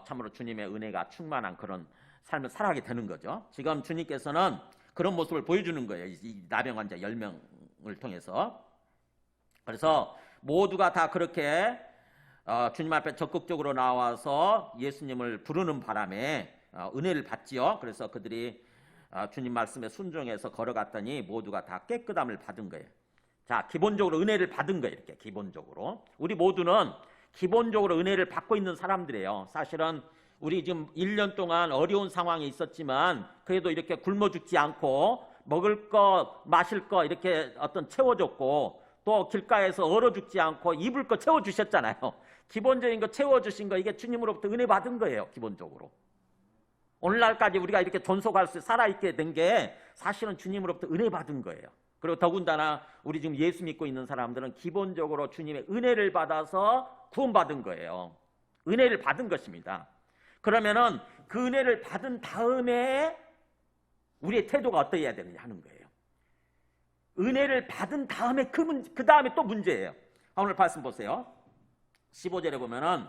Speaker 1: 참으로 주님의 은혜가 충만한 그런 삶을 살아가게 되는 거죠. 지금 주님께서는 그런 모습을 보여주는 거예요. 이 나병 환자 10명을 통해서. 그래서 모두가 다 그렇게 주님 앞에 적극적으로 나와서 예수님을 부르는 바람에 은혜를 받지요. 그래서 그들이 주님 말씀에 순종해서 걸어갔더니 모두가 다 깨끗함을 받은 거예요. 자, 기본적으로 은혜를 받은 거예요. 이렇게 기본적으로. 우리 모두는 기본적으로 은혜를 받고 있는 사람들이에요. 사실은 우리 지금 1년 동안 어려운 상황에 있었지만 그래도 이렇게 굶어 죽지 않고 먹을 거, 마실 거 이렇게 어떤 채워줬고 또 길가에서 얼어 죽지 않고 입을 거 채워주셨잖아요. 기본적인 거 채워주신 거 이게 주님으로부터 은혜 받은 거예요. 기본적으로. 오늘날까지 우리가 이렇게 존속할 수 살아있게 된 게 사실은 주님으로부터 은혜 받은 거예요. 그리고 더군다나 우리 지금 예수 믿고 있는 사람들은 기본적으로 주님의 은혜를 받아서 구원받은 거예요. 은혜를 받은 것입니다. 그러면은 그 은혜를 받은 다음에 우리의 태도가 어떠해야 되느냐 하는 거예요. 은혜를 받은 다음에 그 다음에 또 문제예요. 오늘 말씀 보세요. 15절에 보면은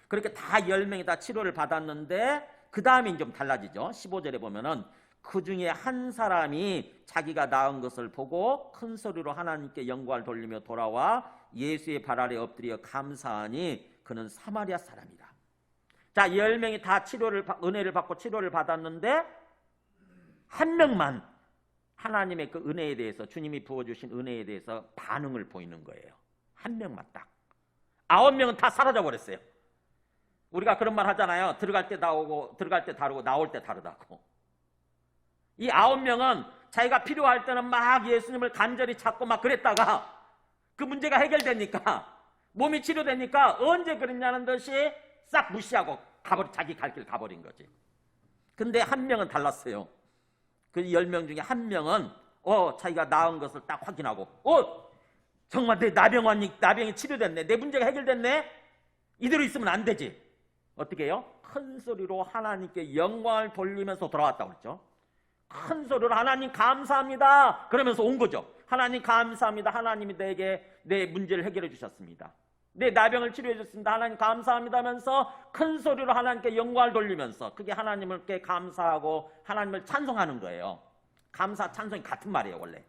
Speaker 1: 그렇게 다 10명이 다 치료를 받았는데 그 다음에 좀 달라지죠. 15절에 보면은 그 중에 한 사람이 자기가 나은 것을 보고 큰 소리로 하나님께 영광을 돌리며 돌아와 예수의 발 아래 엎드려 감사하니 그는 사마리아 사람이라. 자, 10명이 다 은혜를 받고 치료를 받았는데 한 명만 하나님의 그 은혜에 대해서 주님이 부어주신 은혜에 대해서 반응을 보이는 거예요. 한 명만 딱. 9명은 다 사라져 버렸어요. 우리가 그런 말 하잖아요. 들어갈 때 다르고 나올 때 다르다고. 이 9명은 자기가 필요할 때는 막 예수님을 간절히 찾고 막 그랬다가 그 문제가 해결되니까 몸이 치료되니까 언제 그랬냐는 듯이 싹 무시하고 자기 갈 길 가버린 거지. 근데 한 명은 달랐어요. 그 10명 중에 한 명은 자기가 나은 것을 딱 확인하고 정말 내 나병이 치료됐네. 내 문제가 해결됐네. 이대로 있으면 안 되지. 어떻게 해요? 큰 소리로 하나님께 영광을 돌리면서 돌아왔다고 그랬죠. 큰 소리로 하나님 감사합니다. 그러면서 온 거죠. 하나님 감사합니다. 하나님이 내게 내 문제를 해결해 주셨습니다. 내 나병을 치료해 주셨습니다. 하나님 감사합니다 하면서 큰 소리로 하나님께 영광을 돌리면서 그게 하나님께 감사하고 하나님을 찬송하는 거예요. 감사, 찬송이 같은 말이에요. 원래.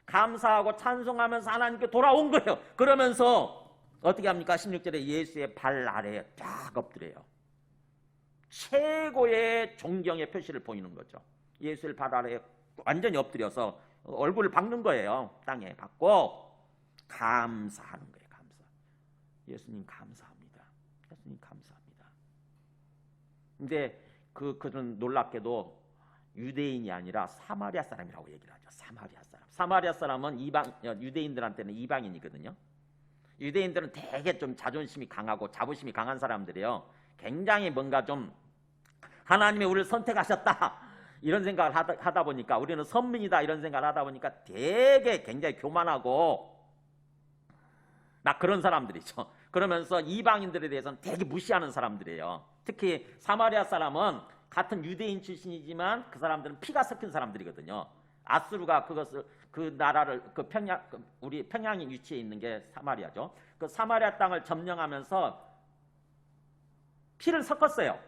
Speaker 1: 감사하고 찬송하면서 하나님께 돌아온 거예요. 그러면서 어떻게 합니까? 16절에 예수의 발 아래에 쫙 엎드려요. 최고의 존경의 표시를 보이는 거죠. 예수의 발 아래에 완전히 엎드려서 얼굴을 박는 거예요. 땅에 박고 감사하는 거예요. 감사. 예수님 감사합니다. 예수님 감사합니다. 근데 그는 놀랍게도 유대인이 아니라 사마리아 사람이라고 얘기를 하죠. 사마리아 사람. 사마리아 사람은 유대인들한테는 이방인이거든요. 유대인들은 되게 좀 자존심이 강하고 자부심이 강한 사람들이에요. 굉장히 뭔가 좀 하나님이 우리를 선택하셨다 이런 생각을 하다 보니까 우리는 선민이다 이런 생각을 하다 보니까 되게 굉장히 교만하고 막 그런 사람들이죠. 그러면서 이방인들에 대해서는 되게 무시하는 사람들이에요. 특히 사마리아 사람은 같은 유대인 출신이지만 그 사람들은 피가 섞인 사람들이거든요. 아수르가 그 나라를 우리 평양에 위치해 있는 게 사마리아죠. 그 사마리아 땅을 점령하면서 피를 섞었어요.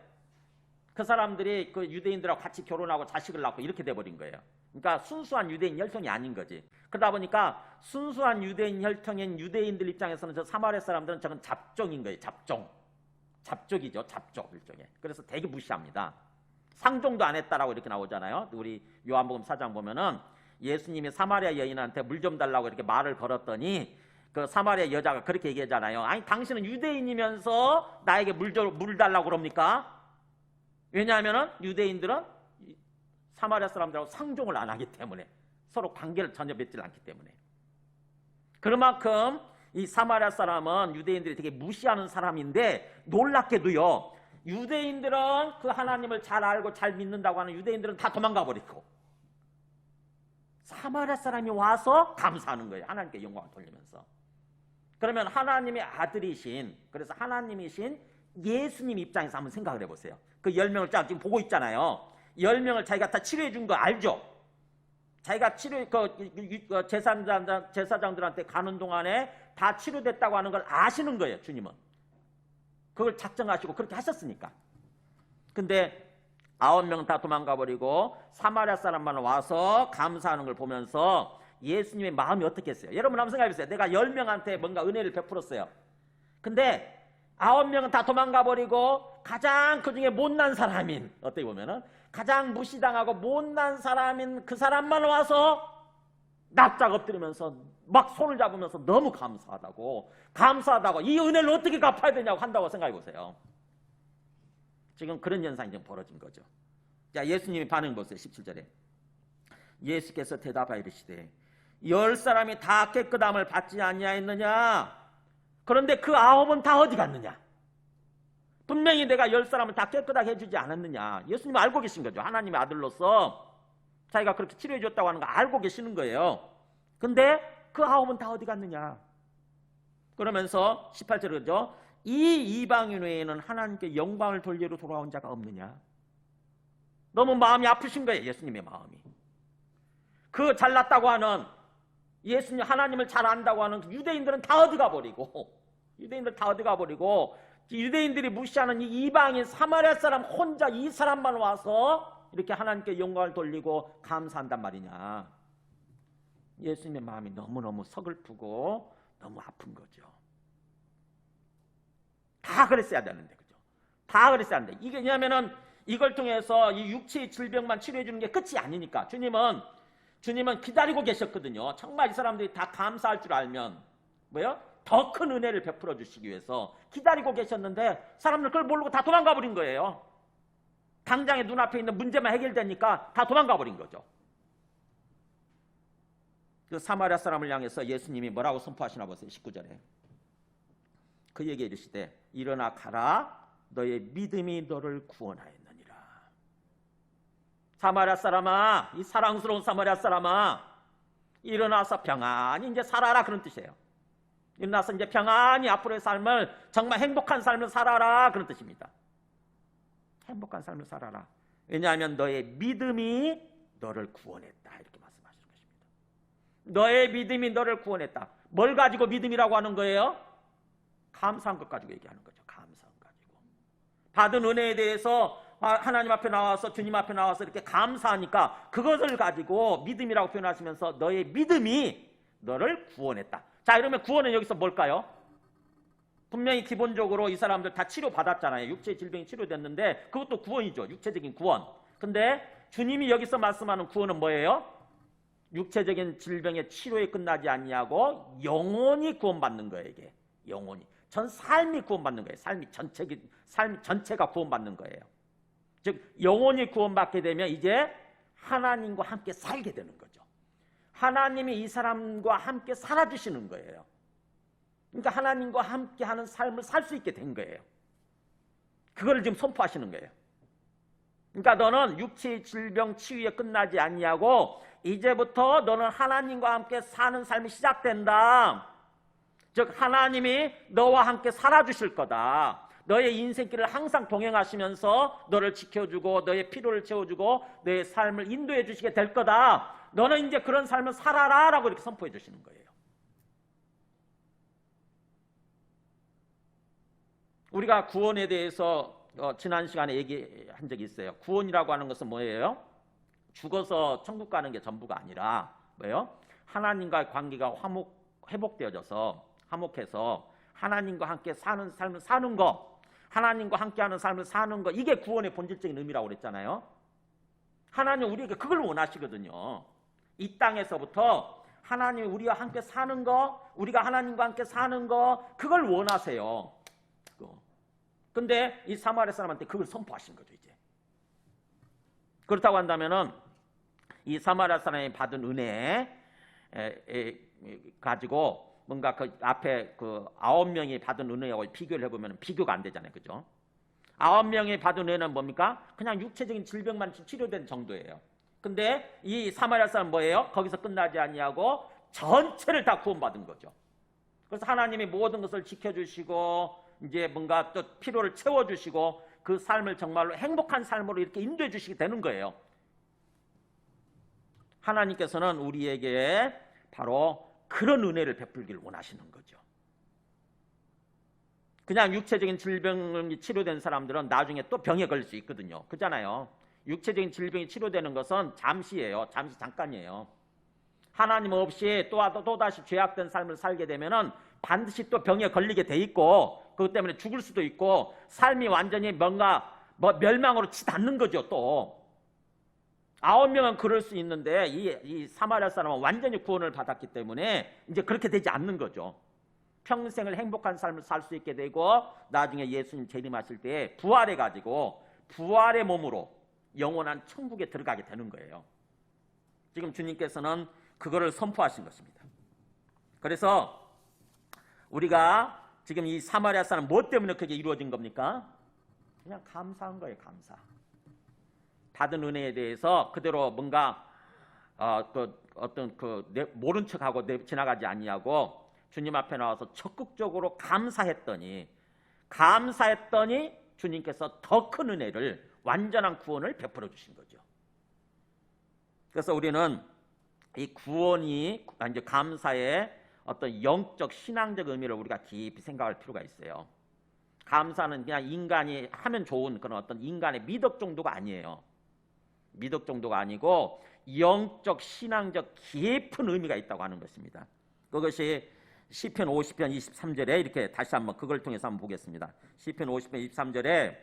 Speaker 1: 그 사람들이 그 유대인들하고 같이 결혼하고 자식을 낳고 이렇게 돼버린 거예요. 그러니까 순수한 유대인 혈통이 아닌 거지. 그러다 보니까 순수한 유대인 혈통인 유대인들 입장에서는 저 사마리아 사람들은 저건 잡종인 거예요. 잡족이죠. 잡족 일종의. 그래서 되게 무시합니다. 상종도 안 했다라고 이렇게 나오잖아요. 우리 요한복음 4장 보면은 예수님이 사마리아 여인한테 물 좀 달라고 이렇게 말을 걸었더니 그 사마리아 여자가 그렇게 얘기하잖아요. 아니 당신은 유대인이면서 나에게 물 달라고 그럽니까? 왜냐하면은 유대인들은 사마리아 사람들하고 상종을 안 하기 때문에, 서로 관계를 전혀 맺지 않기 때문에. 그만큼 이 사마리아 사람은 유대인들이 되게 무시하는 사람인데, 놀랍게도요, 유대인들은 그 하나님을 잘 알고 잘 믿는다고 하는 유대인들은 다 도망가 버리고, 사마리아 사람이 와서 감사하는 거예요. 하나님께 영광을 돌리면서. 그러면 하나님의 아들이신, 그래서 하나님이신 예수님 입장에서 한번 생각을 해보세요. 그 10명을 지금 보고 있잖아요. 10명을 자기가 다 치료해 준 거 알죠? 자기가 제사장들한테 가는 동안에 다 치료됐다고 하는 걸 아시는 거예요, 주님은. 그걸 작정하시고 그렇게 하셨으니까. 근데 9명은 다 도망가 버리고 사마리아 사람만 와서 감사하는 걸 보면서 예수님의 마음이 어떻겠어요? 여러분 한번 생각해 보세요. 내가 10명한테 뭔가 은혜를 베풀었어요. 근데 9명은 다 도망가 버리고 가장 그 중에 못난 사람인, 어떻게 보면은 가장 무시당하고 못난 사람인 그 사람만 와서 납작 엎드리면서 막 손을 잡으면서 너무 감사하다고 이 은혜를 어떻게 갚아야 되냐고 한다고 생각해 보세요. 지금 그런 현상이 좀 벌어진 거죠. 자, 예수님이 반응 보세요. 17절에 예수께서 대답하여 이르시되 10사람이 다 깨끗함을 받지 아니하였느냐? 그런데 그 9은 다 어디 갔느냐? 분명히 내가 10사람을 다 깨끗하게 해주지 않았느냐? 예수님은 알고 계신 거죠. 하나님의 아들로서 자기가 그렇게 치료해 줬다고 하는 거 알고 계시는 거예요. 근데 그 9은 다 어디 갔느냐? 그러면서 18절에 그러죠. 이 이방인 외에는 하나님께 영광을 돌리러 돌아온 자가 없느냐? 너무 마음이 아프신 거예요. 예수님의 마음이. 그 잘났다고 하는 예수님, 하나님을 잘 안다고 하는 유대인들은 다 어디 가버리고, 유대인들이 무시하는 이 이방인 사마리아 사람 혼자 이 사람만 와서 이렇게 하나님께 영광을 돌리고 감사한단 말이냐. 예수님의 마음이 너무너무 서글프고 너무 아픈 거죠. 다 그랬어야 되는데, 그죠? 다 그랬어야 하는데, 이게 왜냐면은 이걸 통해서 이 육체의 질병만 치료해 주는 게 끝이 아니니까. 주님은 기다리고 계셨거든요. 정말 이 사람들이 다 감사할 줄 알면 더 큰 은혜를 베풀어 주시기 위해서 기다리고 계셨는데 사람들 그걸 모르고 다 도망가 버린 거예요. 당장에 눈앞에 있는 문제만 해결되니까 다 도망가 버린 거죠. 그 사마리아 사람을 향해서 예수님이 뭐라고 선포하시나 보세요. 19절에 그에게 이르시되 일어나 가라, 너의 믿음이 너를 구원하였느니라. 사마리아 사람아, 이 사랑스러운 사마리아 사람아, 일어나서 평안히 이제 살아라, 그런 뜻이에요. 일어나서 이제 평안히 앞으로의 삶을, 정말 행복한 삶을 살아라, 그런 뜻입니다. 행복한 삶을 살아라. 왜냐하면 너의 믿음이 너를 구원했다, 이렇게 말씀하시는 것입니다. 너의 믿음이 너를 구원했다. 뭘 가지고 믿음이라고 하는 거예요? 감사한 것 가지고 얘기하는 거죠. 감사한 것 가지고. 받은 은혜에 대해서 하나님 앞에 나와서, 주님 앞에 나와서 이렇게 감사하니까 그것을 가지고 믿음이라고 표현하시면서 너의 믿음이 너를 구원했다. 자, 이러면 구원은 여기서 뭘까요? 분명히 기본적으로 이 사람들 다 치료받았잖아요. 육체의 질병이 치료됐는데 그것도 구원이죠. 육체적인 구원. 근데 주님이 여기서 말씀하는 구원은 뭐예요? 육체적인 질병의 치료에 끝나지 아니하고 영원히 구원받는 거예요. 이게 영원히. 전 삶이 구원받는 거예요. 삶 전체가 구원받는 거예요. 즉 영원히 구원받게 되면 이제 하나님과 함께 살게 되는 거죠. 하나님이 이 사람과 함께 살아주시는 거예요. 그러니까 하나님과 함께하는 삶을 살 수 있게 된 거예요. 그걸 지금 선포하시는 거예요. 그러니까 너는 육체의 질병 치유에 끝나지 아니하고 이제부터 너는 하나님과 함께 사는 삶이 시작된다. 즉 하나님이 너와 함께 살아주실 거다. 너의 인생길을 항상 동행하시면서 너를 지켜주고 너의 필요를 채워주고 너의 삶을 인도해 주시게 될 거다. 너는 이제 그런 삶을 살아라 라고 이렇게 선포해 주시는 거예요. 우리가 구원에 대해서 지난 시간에 얘기한 적이 있어요. 구원이라고 하는 것은 뭐예요? 죽어서 천국 가는 게 전부가 아니라 뭐예요? 하나님과의 관계가 회복되어져서 화목해서 하나님과 함께 사는 삶을 사는 거, 하나님과 함께하는 삶을 사는 거, 이게 구원의 본질적인 의미라고 그랬잖아요. 하나님 우리에게 그걸 원하시거든요. 이 땅에서부터 하나님이 우리와 함께 사는 거, 우리가 하나님과 함께 사는 거, 그걸 원하세요. 근데 이 사마리아 사람한테 그걸 선포하신 거죠, 이제. 그렇다고 한다면은 이 사마리아 사람이 받은 은혜 가지고 뭔가 그 앞에 그 9명이 받은 은혜하고 비교를 해보면 비교가 안 되잖아요, 그죠? 9명이 받은 은혜는 뭡니까? 그냥 육체적인 질병만 치료된 정도예요. 근데 이 사마리아 사람은 뭐예요? 거기서 끝나지 아니하고 전체를 다 구원받은 거죠. 그래서 하나님이 모든 것을 지켜주시고 이제 뭔가 또 필요를 채워주시고 그 삶을 정말로 행복한 삶으로 이렇게 인도해 주시게 되는 거예요. 하나님께서는 우리에게 바로 그런 은혜를 베풀기를 원하시는 거죠. 그냥 육체적인 질병이 치료된 사람들은 나중에 또 병에 걸릴 수 있거든요. 그렇잖아요. 육체적인 질병이 치료되는 것은 잠시예요. 잠깐이에요. 하나님 없이 또다시 죄악된 삶을 살게 되면은 반드시 또 병에 걸리게 돼 있고, 그것 때문에 죽을 수도 있고, 삶이 완전히 뭔가 멸망으로 치닫는 거죠. 또 9명은 그럴 수 있는데 이 사마리아 사람은 완전히 구원을 받았기 때문에 이제 그렇게 되지 않는 거죠. 평생을 행복한 삶을 살 수 있게 되고 나중에 예수님 재림하실 때 부활해 가지고 부활의 몸으로 영원한 천국에 들어가게 되는 거예요. 지금 주님께서는 그거를 선포하신 것입니다. 그래서 우리가 지금 이 사마리아 사람 뭐 때문에 그게 이루어진 겁니까? 그냥 감사한 거예요. 감사. 받은 은혜에 대해서 그대로 뭔가 모른 척하고 지나가지 아니하고 주님 앞에 나와서 적극적으로 감사했더니 주님께서 더 큰 은혜를, 완전한 구원을 베풀어 주신 거죠. 그래서 우리는 이 구원이 이제 감사의 어떤 영적 신앙적 의미를 우리가 깊이 생각할 필요가 있어요. 감사는 그냥 인간이 하면 좋은 그런 어떤 인간의 미덕 정도가 아니에요. 미덕 정도가 아니고 영적 신앙적 깊은 의미가 있다고 하는 것입니다. 그것이 시편 50편 23절에 이렇게 다시 한번 그걸 통해서 한번 보겠습니다. 시편 50편 23절에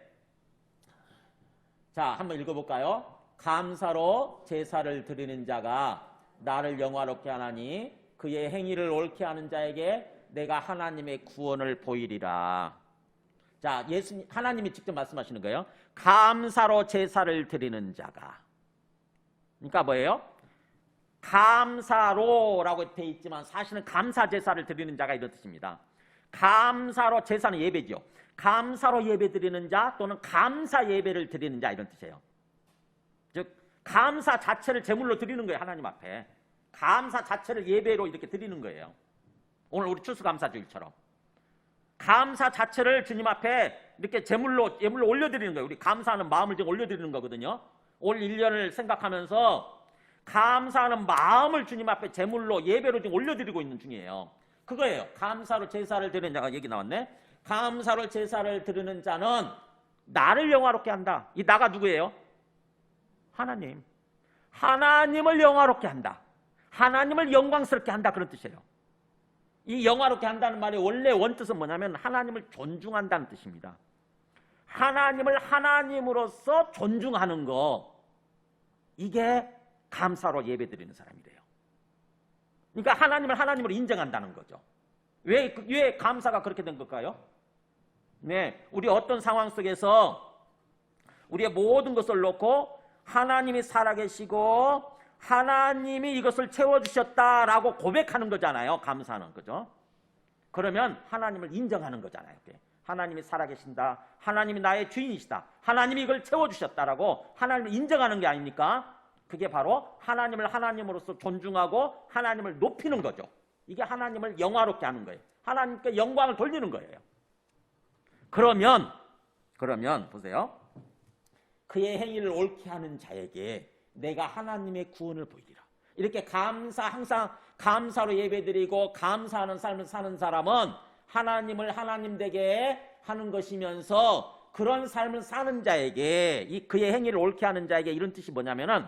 Speaker 1: 자, 한번 읽어볼까요? 감사로 제사를 드리는 자가 나를 영화롭게 하나니 그의 행위를 옳게 하는 자에게 내가 하나님의 구원을 보이리라. 자, 하나님이 직접 말씀하시는 거예요. 감사로 제사를 드리는 자가. 그러니까 뭐예요? 감사로라고 되어 있지만 사실은 감사 제사를 드리는 자가 이런 뜻입니다. 감사로, 제사는 예배죠. 감사로 예배 드리는 자 또는 감사 예배를 드리는 자, 이런 뜻이에요. 즉 감사 자체를 제물로 드리는 거예요. 하나님 앞에 감사 자체를 예배로 이렇게 드리는 거예요. 오늘 우리 추수감사주일처럼 감사 자체를 주님 앞에 이렇게 제물로 올려드리는 거예요. 우리 감사하는 마음을 지금 올려드리는 거거든요. 올 1년을 생각하면서 감사하는 마음을 주님 앞에 제물로 예배로 지금 올려드리고 있는 중이에요. 그거예요. 감사로 제사를 드리는 자가, 얘기 나왔네. 감사로 제사를 드리는 자는 나를 영화롭게 한다. 이 나가 누구예요? 하나님. 하나님을 영화롭게 한다. 하나님을 영광스럽게 한다, 그런 뜻이에요. 이 영화롭게 한다는 말이 원래 원뜻은 뭐냐면 하나님을 존중한다는 뜻입니다. 하나님을 하나님으로서 존중하는 거, 이게 감사로 예배드리는 사람이래요. 그러니까 하나님을 하나님으로 인정한다는 거죠. 왜 감사가 그렇게 된 걸까요? 네, 우리 어떤 상황 속에서 우리의 모든 것을 놓고 하나님이 살아계시고 하나님이 이것을 채워주셨다라고 고백하는 거잖아요. 감사는, 그죠? 그러면 하나님을 인정하는 거잖아요. 하나님이 살아계신다, 하나님이 나의 주인이시다, 하나님이 이걸 채워주셨다라고 하나님을 인정하는 게 아닙니까? 그게 바로 하나님을 하나님으로서 존중하고 하나님을 높이는 거죠. 이게 하나님을 영화롭게 하는 거예요. 하나님께 영광을 돌리는 거예요. 그러면 보세요. 그의 행위를 옳게 하는 자에게 내가 하나님의 구원을 보이리라. 이렇게 항상 감사로 예배드리고 감사하는 삶을 사는 사람은 하나님을 하나님 되게 하는 것이면서 그런 삶을 사는 자에게, 그의 행위를 옳게 하는 자에게 이런 뜻이 뭐냐면은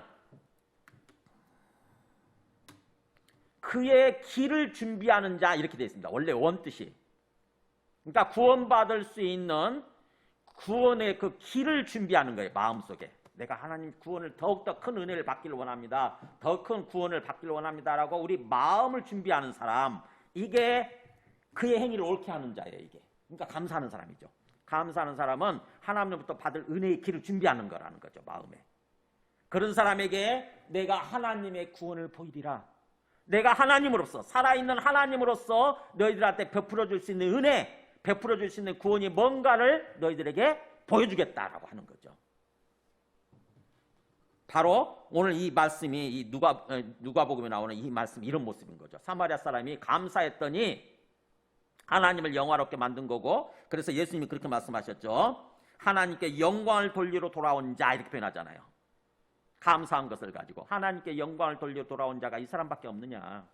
Speaker 1: 그의 길을 준비하는 자 이렇게 되어 있습니다. 원래 원뜻이. 그러니까 구원받을 수 있는 구원의 그 길을 준비하는 거예요. 마음속에. 내가 하나님 구원을 더욱더 큰 은혜를 받기를 원합니다. 더 큰 구원을 받기를 원합니다라고 우리 마음을 준비하는 사람. 이게 그의 행위를 옳게 하는 자예요. 이게. 그러니까 감사하는 사람이죠. 감사하는 사람은 하나님으로부터 받을 은혜의 길을 준비하는 거라는 거죠. 마음에. 그런 사람에게 내가 하나님의 구원을 보이리라. 내가 하나님으로서 살아있는 하나님으로서 너희들한테 베풀어 줄 수 있는 은혜, 베풀어 줄 수 있는 구원이 뭔가를 너희들에게 보여주겠다라고 하는 거죠. 바로 오늘 이 말씀이 이 누가복음에 나오는 이 말씀 이런 모습인 거죠. 사마리아 사람이 감사했더니 하나님을 영화롭게 만든 거고, 그래서 예수님이 그렇게 말씀하셨죠. 하나님께 영광을 돌리러 돌아온 자 이렇게 표현하잖아요. 감사한 것을 가지고 하나님께 영광을 돌려 돌아온 자가 이 사람밖에 없느냐.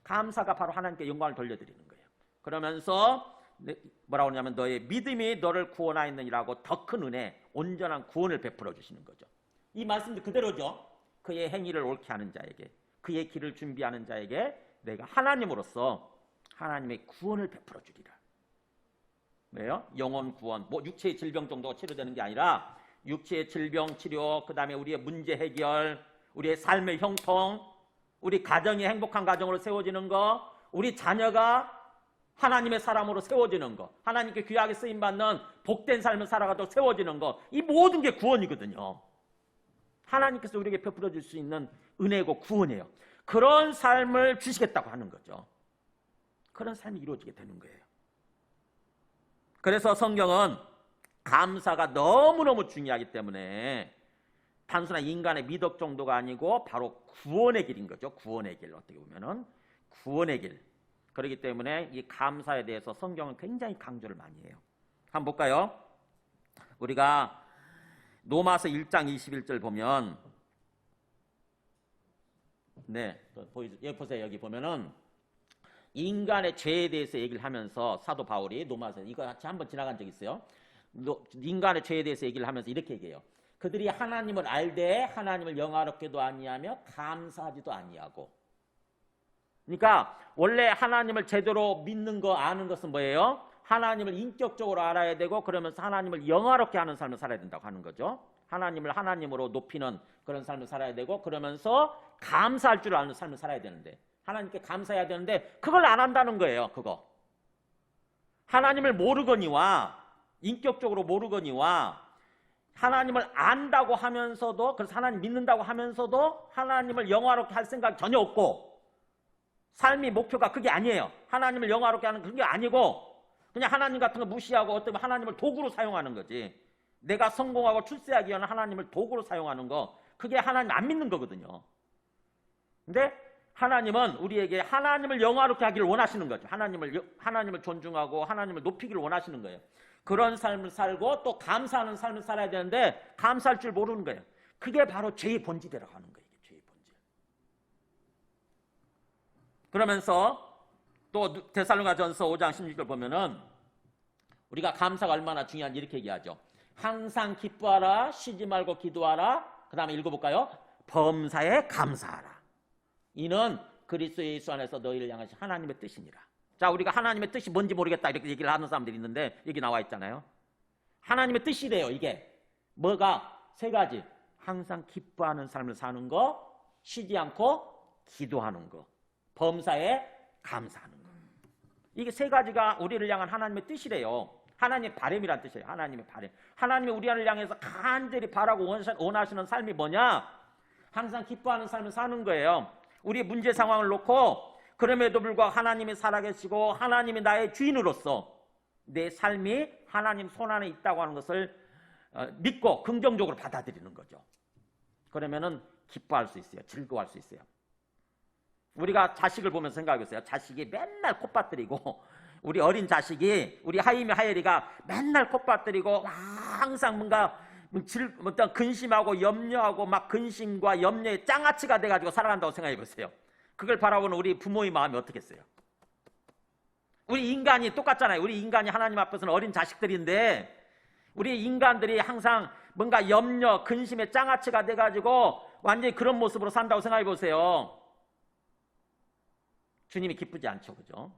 Speaker 1: 감사가 바로 하나님께 영광을 돌려드리는 거예요. 그러면서 뭐라고 하냐면 너의 믿음이 너를 구원하였느니라고 더 큰 은혜, 온전한 구원을 베풀어 주시는 거죠. 이 말씀도 그대로죠. 그의 행위를 옳게 하는 자에게, 그의 길을 준비하는 자에게 내가 하나님으로서 하나님의 구원을 베풀어 주리라. 왜요? 영혼 구원, 뭐 육체의 질병 정도가 치료되는 게 아니라 육체의 질병 치료, 그 다음에 우리의 문제 해결, 우리의 삶의 형통, 우리 가정이 행복한 가정으로 세워지는 거, 우리 자녀가 하나님의 사람으로 세워지는 거, 하나님께 귀하게 쓰임받는 복된 삶을 살아가도 세워지는 거, 이 모든 게 구원이거든요. 하나님께서 우리에게 베풀어 줄 수 있는 은혜고 구원이에요. 그런 삶을 주시겠다고 하는 거죠. 그런 삶이 이루어지게 되는 거예요. 그래서 성경은 감사가 너무너무 중요하기 때문에 단순한 인간의 미덕 정도가 아니고 바로 구원의 길인 거죠. 구원의 길. 어떻게 보면은 구원의 길. 그렇기 때문에 이 감사에 대해서 성경은 굉장히 강조를 많이 해요. 한번 볼까요? 우리가 로마서 1장 21절 보면, 네, 여기 보세요. 여기 보면은 인간의 죄에 대해서 얘기를 하면서 사도 바울이 로마서 이거 같이 한번 지나간 적 있어요. 인간의 죄에 대해서 얘기를 하면서 이렇게 얘기해요. 그들이 하나님을 알되 하나님을 영화롭게도 아니하며 감사하지도 아니하고. 그러니까 원래 하나님을 제대로 믿는 거 아는 것은 뭐예요? 하나님을 인격적으로 알아야 되고, 그러면서 하나님을 영화롭게 하는 삶을 살아야 된다고 하는 거죠. 하나님을 하나님으로 높이는 그런 삶을 살아야 되고, 그러면서 감사할 줄 아는 삶을 살아야 되는데, 하나님께 감사해야 되는데 그걸 안 한다는 거예요. 그거. 하나님을 모르거니와 인격적으로 모르거니와 하나님을 안다고 하면서도, 그래서 하나님 믿는다고 하면서도 하나님을 영화롭게 할 생각이 전혀 없고, 삶의 목표가 그게 아니에요. 하나님을 영화롭게 하는 그게 아니고 그냥 하나님 같은 거 무시하고 어떻게 보면 하나님을 도구로 사용하는 거지. 내가 성공하고 출세하기 위한 하나님을 도구로 사용하는 거, 그게 하나님 안 믿는 거거든요. 근데 하나님은 우리에게 하나님을 영화롭게 하기를 원하시는 거죠. 하나님을 존중하고 하나님을 높이기를 원하시는 거예요. 그런 삶을 살고 또 감사하는 삶을 살아야 되는데 감사할 줄 모르는 거예요. 그게 바로 죄의 본질이라고 하는 거예요. 죄의 본질. 그러면서 또 데살로니가전서 5장 16절 보면은 우리가 감사가 얼마나 중요한지 이렇게 얘기하죠. 항상 기뻐하라, 쉬지 말고 기도하라. 그 다음에 읽어볼까요? 범사에 감사하라. 이는 그리스도 예수 안에서 너희를 향하신 하나님의 뜻이니라. 자, 우리가 하나님의 뜻이 뭔지 모르겠다 이렇게 얘기를 하는 사람들이 있는데 여기 나와 있잖아요. 하나님의 뜻이래요. 이게 뭐가? 세 가지. 항상 기뻐하는 삶을 사는 거, 쉬지 않고 기도하는 거, 범사에 감사하는 거. 이게 세 가지가 우리를 향한 하나님의 뜻이래요. 하나님의 바람이란 뜻이에요. 하나님의 바람. 하나님이 우리를 향해서 간절히 바라고 원하시는 삶이 뭐냐? 항상 기뻐하는 삶을 사는 거예요. 우리의 문제 상황을 놓고 그럼에도 불구하고 하나님이 살아계시고 하나님이 나의 주인으로서 내 삶이 하나님 손안에 있다고 하는 것을 믿고 긍정적으로 받아들이는 거죠. 그러면은 기뻐할 수 있어요. 즐거워할 수 있어요. 우리가 자식을 보면서 생각해보세요. 자식이 맨날 콧바뜨리고, 우리 어린 자식이, 우리 하임이 하예리가 맨날 콧바뜨리고 항상 뭔가 어떤 근심하고 염려하고 막 근심과 염려의 장아찌가 돼가지고 살아간다고 생각해보세요. 그걸 바라보는 우리 부모의 마음이 어떻겠어요? 우리 인간이 똑같잖아요. 우리 인간이 하나님 앞에서는 어린 자식들인데 우리 인간들이 항상 뭔가 염려, 근심의 장아찌가 돼가지고 완전히 그런 모습으로 산다고 생각해보세요. 주님이 기쁘지 않죠. 그죠?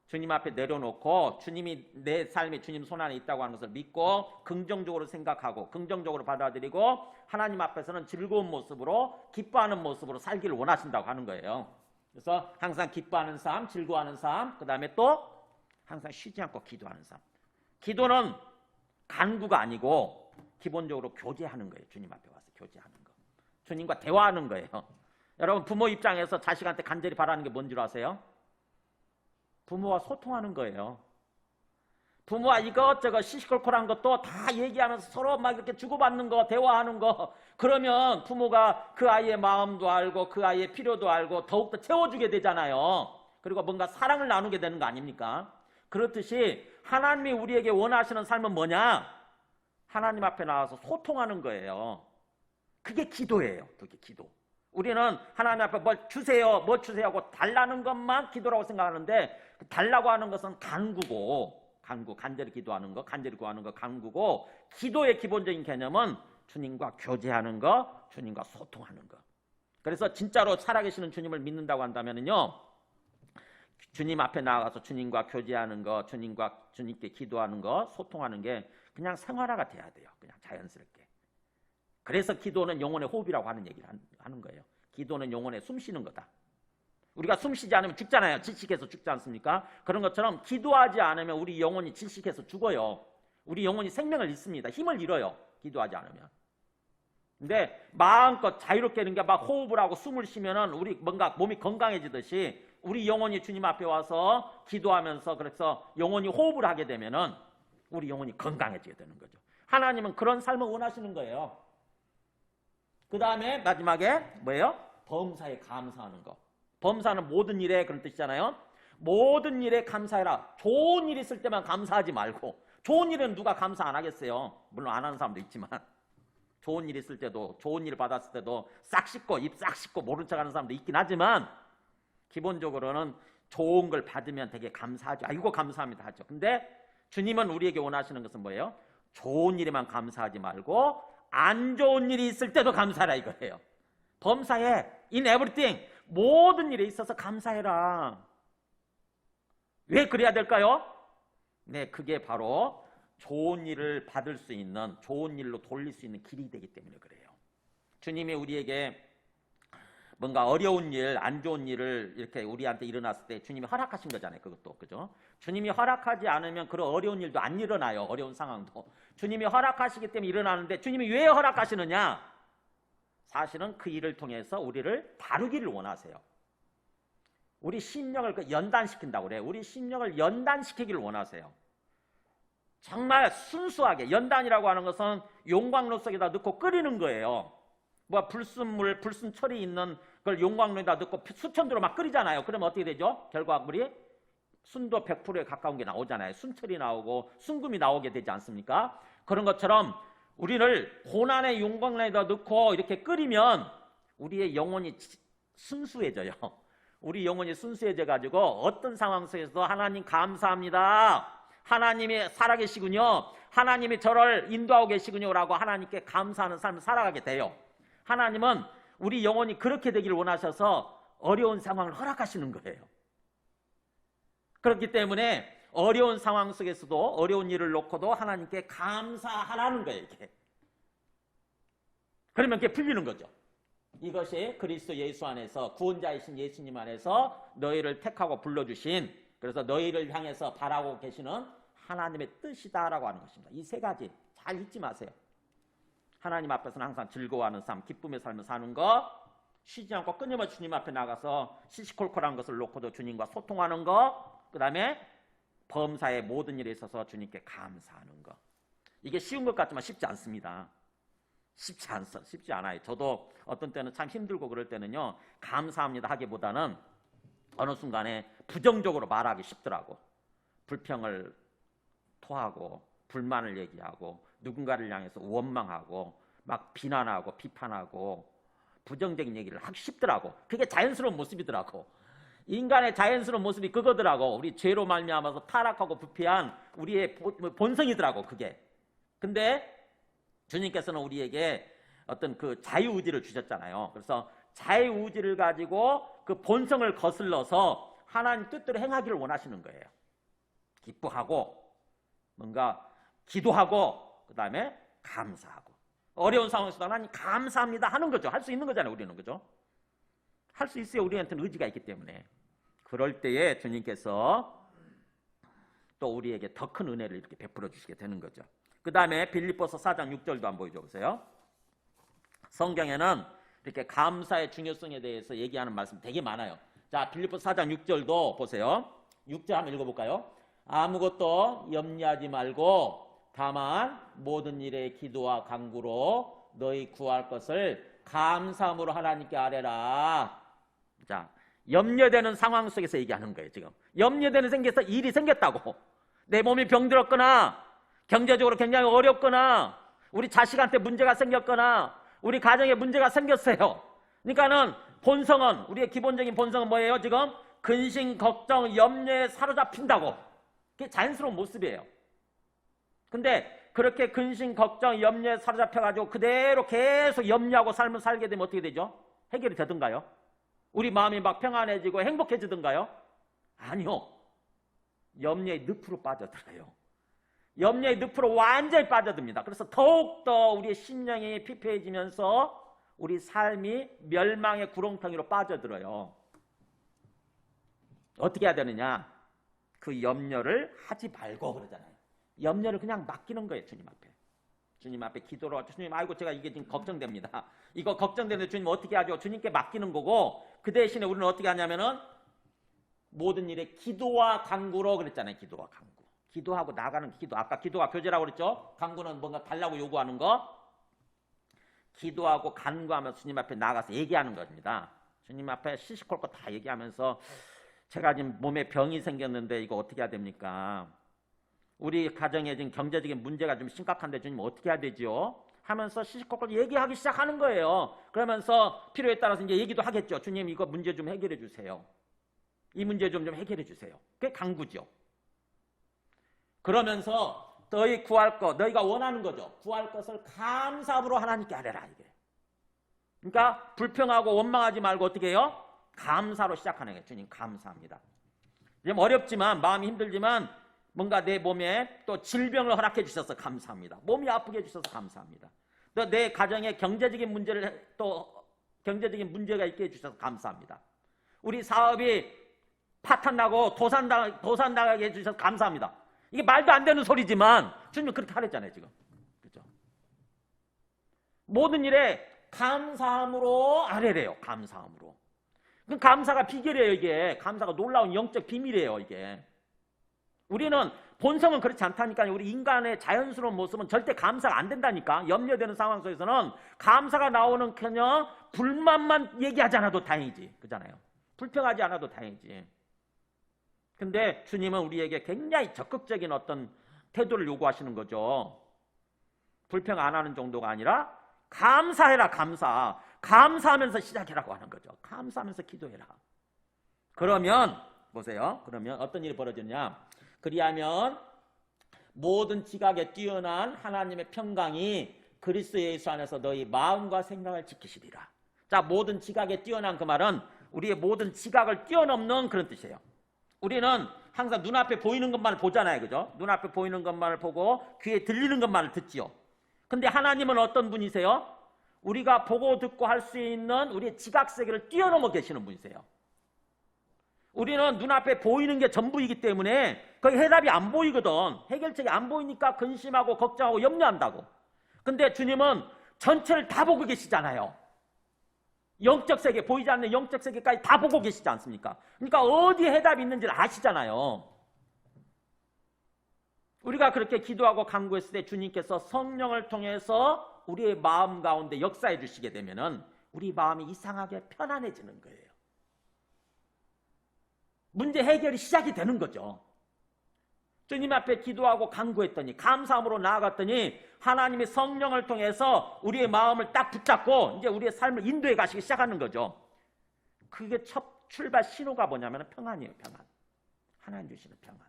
Speaker 1: 주님 앞에 내려놓고 주님이 내 삶에 주님 손 안에 있다고 하는 것을 믿고 긍정적으로 생각하고 긍정적으로 받아들이고 하나님 앞에서는 즐거운 모습으로 기뻐하는 모습으로 살기를 원하신다고 하는 거예요. 그래서 항상 기뻐하는 삶, 즐거워하는 삶, 그 다음에 또 항상 쉬지 않고 기도하는 삶. 기도는 간구가 아니고 기본적으로 교제하는 거예요. 주님 앞에 와서 교제하는 거. 주님과 대화하는 거예요. 여러분 부모 입장에서 자식한테 간절히 바라는 게 뭔지 아세요? 부모와 소통하는 거예요. 부모와 이것저것 시시콜콜한 것도 다 얘기하면서 서로 막 이렇게 주고받는 거, 대화하는 거. 그러면 부모가 그 아이의 마음도 알고 그 아이의 필요도 알고 더욱더 채워주게 되잖아요. 그리고 뭔가 사랑을 나누게 되는 거 아닙니까? 그렇듯이 하나님이 우리에게 원하시는 삶은 뭐냐? 하나님 앞에 나와서 소통하는 거예요. 그게 기도예요. 그게 기도. 우리는 하나님 앞에 뭘 주세요, 뭐 주세요 하고 달라는 것만 기도라고 생각하는데 달라고 하는 것은 간구고, 간절히 기도하는 거, 간절히 구하는 거 간구고, 기도의 기본적인 개념은 주님과 교제하는 거, 주님과 소통하는 거. 그래서 진짜로 살아계시는 주님을 믿는다고 한다면요, 주님 앞에 나가서 주님과 교제하는 거, 주님께 기도하는 거, 소통하는 게 그냥 생활화가 돼야 돼요. 그냥 자연스럽게. 그래서 기도는 영혼의 호흡이라고 하는 얘기를 하는 거예요. 기도는 영혼에 숨 쉬는 거다. 우리가 숨 쉬지 않으면 죽잖아요. 질식해서 죽지 않습니까? 그런 것처럼 기도하지 않으면 우리 영혼이 질식해서 죽어요. 우리 영혼이 생명을 잃습니다. 힘을 잃어요. 기도하지 않으면. 근데 마음껏 자유롭게 하는 게 막 호흡을 하고 숨을 쉬면은 우리 뭔가 몸이 건강해지듯이 우리 영혼이 주님 앞에 와서 기도하면서 그래서 영혼이 호흡을 하게 되면은 우리 영혼이 건강해지게 되는 거죠. 하나님은 그런 삶을 원하시는 거예요. 그 다음에 마지막에 뭐예요? 범사에 감사하는 거. 범사는 모든 일에 그런 뜻이잖아요. 모든 일에 감사해라. 좋은 일 있을 때만 감사하지 말고, 좋은 일은 누가 감사 안 하겠어요. 물론 안 하는 사람도 있지만 좋은 일 있을 때도, 좋은 일 받았을 때도 싹 씻고 입 싹 씻고 모른 척하는 사람도 있긴 하지만 기본적으로는 좋은 걸 받으면 되게 감사하죠. 아이고 감사합니다 하죠. 근데 주님은 우리에게 원하시는 것은 뭐예요? 좋은 일에만 감사하지 말고 안 좋은 일이 있을 때도 감사하라 이거예요. 범사에 in everything, 모든 일에 있어서 감사해라. 왜 그래야 될까요? 네, 그게 바로 좋은 일을 받을 수 있는, 좋은 일로 돌릴 수 있는 길이 되기 때문에 그래요. 주님이 우리에게 뭔가 어려운 일, 안 좋은 일을 이렇게 우리한테 일어났을 때 주님이 허락하신 거잖아요. 그것도, 그죠? 주님이 허락하지 않으면 그런 어려운 일도 안 일어나요. 어려운 상황도. 주님이 허락하시기 때문에 일어나는데 주님이 왜 허락하시느냐? 사실은 그 일을 통해서 우리를 다루기를 원하세요. 우리 심령을 연단시킨다고 그래요. 우리 심령을 연단시키기를 원하세요. 정말 순수하게. 연단이라고 하는 것은 용광로 속에다 넣고 끓이는 거예요. 뭐 불순물, 불순철이 있는 걸 용광로에다 넣고 수천도로 막 끓이잖아요. 그러면 어떻게 되죠? 결과물이 순도 100%에 가까운 게 나오잖아요. 순철이 나오고 순금이 나오게 되지 않습니까? 그런 것처럼 우리를 고난의 용광로에다 넣고 이렇게 끓이면 우리의 영혼이 순수해져요. 우리 영혼이 순수해져 가지고 어떤 상황 속에서도 하나님 감사합니다. 하나님이 살아계시군요. 하나님이 저를 인도하고 계시군요. 라고 하나님께 감사하는 삶을 살아가게 돼요. 하나님은 우리 영혼이 그렇게 되기를 원하셔서 어려운 상황을 허락하시는 거예요. 그렇기 때문에 어려운 상황 속에서도 어려운 일을 놓고도 하나님께 감사하라는 거예요. 이게. 그러면 그게 풀리는 거죠. 이것이 그리스도 예수 안에서 구원자이신 예수님 안에서 너희를 택하고 불러주신, 그래서 너희를 향해서 바라고 계시는 하나님의 뜻이다라고 하는 것입니다. 이 세 가지 잘 잊지 마세요. 하나님 앞에서는 항상 즐거워하는 삶, 기쁨의 삶을 사는 것, 쉬지 않고 끊임없이 주님 앞에 나가서 시시콜콜한 것을 놓고도 주님과 소통하는 것, 그 다음에 범사의 모든 일에 있어서 주님께 감사하는 것. 이게 쉬운 것 같지만 쉽지 않습니다. 쉽지 않아요. 저도 어떤 때는 참 힘들고 그럴 때는요, 감사합니다 하기보다는 어느 순간에 부정적으로 말하기 쉽더라고. 불평을 토하고 불만을 얘기하고 누군가를 향해서 원망하고 막 비난하고 비판하고 부정적인 얘기를 하기 쉽더라고. 그게 자연스러운 모습이더라고. 인간의 자연스러운 모습이 그거더라고. 우리 죄로 말미암아서 타락하고 부패한 우리의 본성이더라고 그게. 근데 주님께서는 우리에게 어떤 그 자유의지를 주셨잖아요. 그래서 자유의지를 가지고 그 본성을 거슬러서 하나님 뜻대로 행하기를 원하시는 거예요. 기뻐하고 뭔가 기도하고 그다음에 감사하고 어려운 상황에서도 하나님 감사합니다 하는 거죠. 할 수 있는 거잖아요. 우리는 그죠? 할 수 있어요. 우리한테는 의지가 있기 때문에. 그럴 때에 주님께서 또 우리에게 더 큰 은혜를 이렇게 베풀어 주시게 되는 거죠. 그 다음에 빌립보서 4장 6절도 한번 보여줘 보세요. 성경에는 이렇게 감사의 중요성에 대해서 얘기하는 말씀 되게 많아요. 자, 빌립보서 4장 6절도 보세요. 6절 한번 읽어볼까요? 아무것도 염려하지 말고 다만 모든 일에 기도와 간구로 너희 구할 것을 감사함으로 하나님께 아뢰라. 자, 염려되는 상황 속에서 얘기하는 거예요. 지금 염려되는 생겨서 일이 생겼다고, 내 몸이 병들었거나 경제적으로 굉장히 어렵거나 우리 자식한테 문제가 생겼거나 우리 가정에 문제가 생겼어요. 그러니까는 본성은, 우리의 기본적인 본성은 뭐예요? 지금 근심, 걱정, 염려에 사로잡힌다고. 그게 자연스러운 모습이에요. 근데 그렇게 근심, 걱정, 염려에 사로잡혀가지고 그대로 계속 염려하고 삶을 살게 되면 어떻게 되죠? 해결이 되든가요? 우리 마음이 막 평안해지고 행복해지든가요? 아니요. 염려의 늪으로 빠져들어요. 염려의 늪으로 완전히 빠져듭니다. 그래서 더욱더 우리의 심령이 피폐해지면서 우리 삶이 멸망의 구렁텅이로 빠져들어요. 어떻게 해야 되느냐? 그 염려를 하지 말고 그러잖아요. 염려를 그냥 맡기는 거예요. 주님 앞에. 주님 앞에 기도로, 주님, 아이고 제가 이게 지금 걱정됩니다. 이거 걱정되는데 주님 어떻게 하죠? 주님께 맡기는 거고, 그 대신에 우리는 어떻게 하냐면은 모든 일에 기도와 간구로 그랬잖아요. 기도와 간구. 기도하고 나가는 기도. 아까 기도가 교제라고 그랬죠? 간구는 뭔가 달라고 요구하는 거. 기도하고 간구하면서 주님 앞에 나가서 얘기하는 겁니다. 주님 앞에 시시콜콜 다 얘기하면서 제가 지금 몸에 병이 생겼는데 이거 어떻게 해야 됩니까? 우리 가정에 지금 경제적인 문제가 좀 심각한데 주님 어떻게 해야 되죠? 하면서 시시콜콜 얘기하기 시작하는 거예요. 그러면서 필요에 따라서 이제 얘기도 하겠죠. 주님 이거 문제 좀 해결해 주세요. 이 문제 좀 해결해 주세요. 그게 간구죠. 그러면서 너희 구할 것, 너희가 원하는 거죠. 구할 것을 감사함으로 하나님께 아뢰라 이게. 그러니까 불평하고 원망하지 말고 어떻게 해요? 감사로 시작하는 거예요. 주님 감사합니다. 좀 어렵지만 마음이 힘들지만 뭔가 내 몸에 또 질병을 허락해 주셔서 감사합니다. 몸이 아프게 해주셔서 감사합니다. 또 내 가정에 경제적인 문제를 또 경제적인 문제가 있게 해주셔서 감사합니다. 우리 사업이 파탄나고 도산나가게 해주셔서 감사합니다. 이게 말도 안 되는 소리지만 주님은 그렇게 하랬잖아요 지금. 그렇죠? 모든 일에 감사함으로 아뢰래요. 감사함으로. 그 감사가 비결이에요 이게. 감사가 놀라운 영적 비밀이에요 이게. 우리는 본성은 그렇지 않다니까요. 우리 인간의 자연스러운 모습은 절대 감사가 안 된다니까. 염려되는 상황 속에서는 감사가 나오는 켜녕 불만만 얘기하지 않아도 다행이지. 그잖아요. 불평하지 않아도 다행이지. 근데 주님은 우리에게 굉장히 적극적인 어떤 태도를 요구하시는 거죠. 불평 안 하는 정도가 아니라 감사해라. 감사하면서 시작해라고 하는 거죠. 감사하면서 기도해라. 그러면 보세요. 그러면 어떤 일이 벌어지느냐? 그리하면 모든 지각에 뛰어난 하나님의 평강이 그리스도 예수 안에서 너희 마음과 생각을 지키시리라. 자, 모든 지각에 뛰어난 그 말은 우리의 모든 지각을 뛰어넘는 그런 뜻이에요. 우리는 항상 눈앞에 보이는 것만을 보잖아요. 그죠? 눈앞에 보이는 것만을 보고 귀에 들리는 것만을 듣지요. 근데 하나님은 어떤 분이세요? 우리가 보고 듣고 할 수 있는 우리의 지각세계를 뛰어넘어 계시는 분이세요. 우리는 눈앞에 보이는 게 전부이기 때문에 거의 해답이 안 보이거든. 해결책이 안 보이니까 근심하고 걱정하고 염려한다고. 근데 주님은 전체를 다 보고 계시잖아요. 영적 세계, 보이지 않는 영적 세계까지 다 보고 계시지 않습니까? 그러니까 어디에 해답이 있는지를 아시잖아요. 우리가 그렇게 기도하고 간구했을 때 주님께서 성령을 통해서 우리의 마음 가운데 역사해 주시게 되면은 우리 마음이 이상하게 편안해지는 거예요. 문제 해결이 시작이 되는 거죠. 주님 앞에 기도하고 간구했더니, 감사함으로 나아갔더니 하나님의 성령을 통해서 우리의 마음을 딱 붙잡고 이제 우리의 삶을 인도해 가시기 시작하는 거죠. 그게 첫 출발 신호가 뭐냐면 평안이에요. 평안. 하나님 주시는 평안.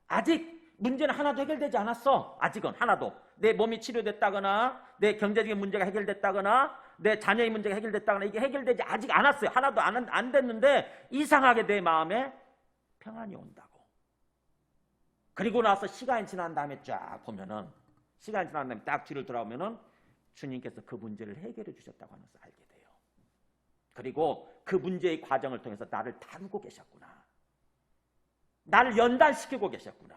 Speaker 1: 아직 문제는 하나도 해결되지 않았어. 아직은 하나도. 내 몸이 치료됐다거나 내 경제적인 문제가 해결됐다거나 내 자녀의 문제가 해결됐다거나 이게 해결되지 아직 않았어요. 하나도 안 됐는데 이상하게 내 마음에 평안이 온다고. 그리고 나서 시간이 지난 다음에 쫙 보면은 시간이 지난 다음에 딱 뒤를 돌아보면은 주님께서 그 문제를 해결해 주셨다고 하는 것을 알게 돼요. 그리고 그 문제의 과정을 통해서 나를 다루고 계셨구나. 나를 연단시키고 계셨구나.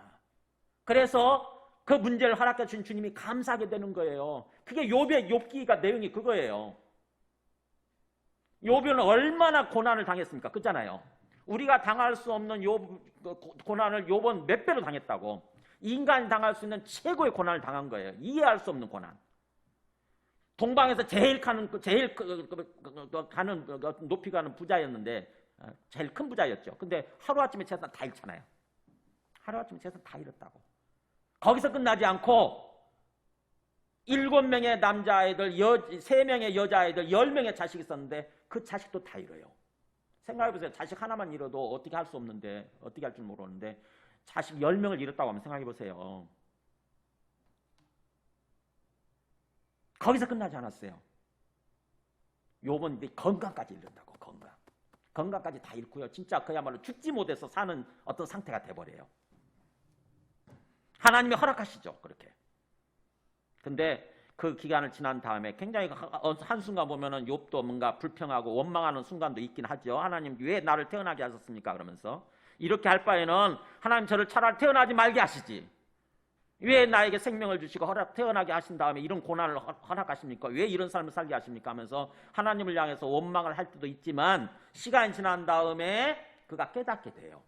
Speaker 1: 그래서 그 문제를 허락해 주신 주님이 감사하게 되는 거예요. 그게 욥의 욥기가 내용이 그거예요. 욥은 얼마나 고난을 당했습니까? 그렇잖아요. 우리가 당할 수 없는 고난을 욥은 몇 배로 당했다고. 인간이 당할 수 있는 최고의 고난을 당한 거예요. 이해할 수 없는 고난. 동방에서 제일 높이 가는 부자였는데 제일 큰 부자였죠. 근데 하루아침에 재산 다 잃잖아요. 하루아침에 재산 다 잃었다고. 거기서 끝나지 않고 7명의 남자아이들, 3명의 여자아이들, 10명의 자식이 있었는데 그 자식도 다 잃어요. 생각해보세요. 자식 하나만 잃어도 어떻게 할 수 없는데, 어떻게 할 줄 모르는데 자식 10명을 잃었다고 하면 생각해보세요. 거기서 끝나지 않았어요. 욥은 건강까지 잃는다고. 건강까지 다 잃고요. 진짜 그야말로 죽지 못해서 사는 어떤 상태가 돼버려요. 하나님이 허락하시죠. 그렇게. 근데 그 기간을 지난 다음에 굉장히 한순간 보면은 욥도 뭔가 불평하고 원망하는 순간도 있긴 하죠. 하나님 왜 나를 태어나게 하셨습니까? 그러면서 이렇게 할 바에는 하나님 저를 차라리 태어나지 말게 하시지. 왜 나에게 생명을 주시고 태어나게 하신 다음에 이런 고난을 허락하십니까? 왜 이런 삶을 살게 하십니까? 하면서 하나님을 향해서 원망을 할 때도 있지만 시간이 지난 다음에 그가 깨닫게 돼요.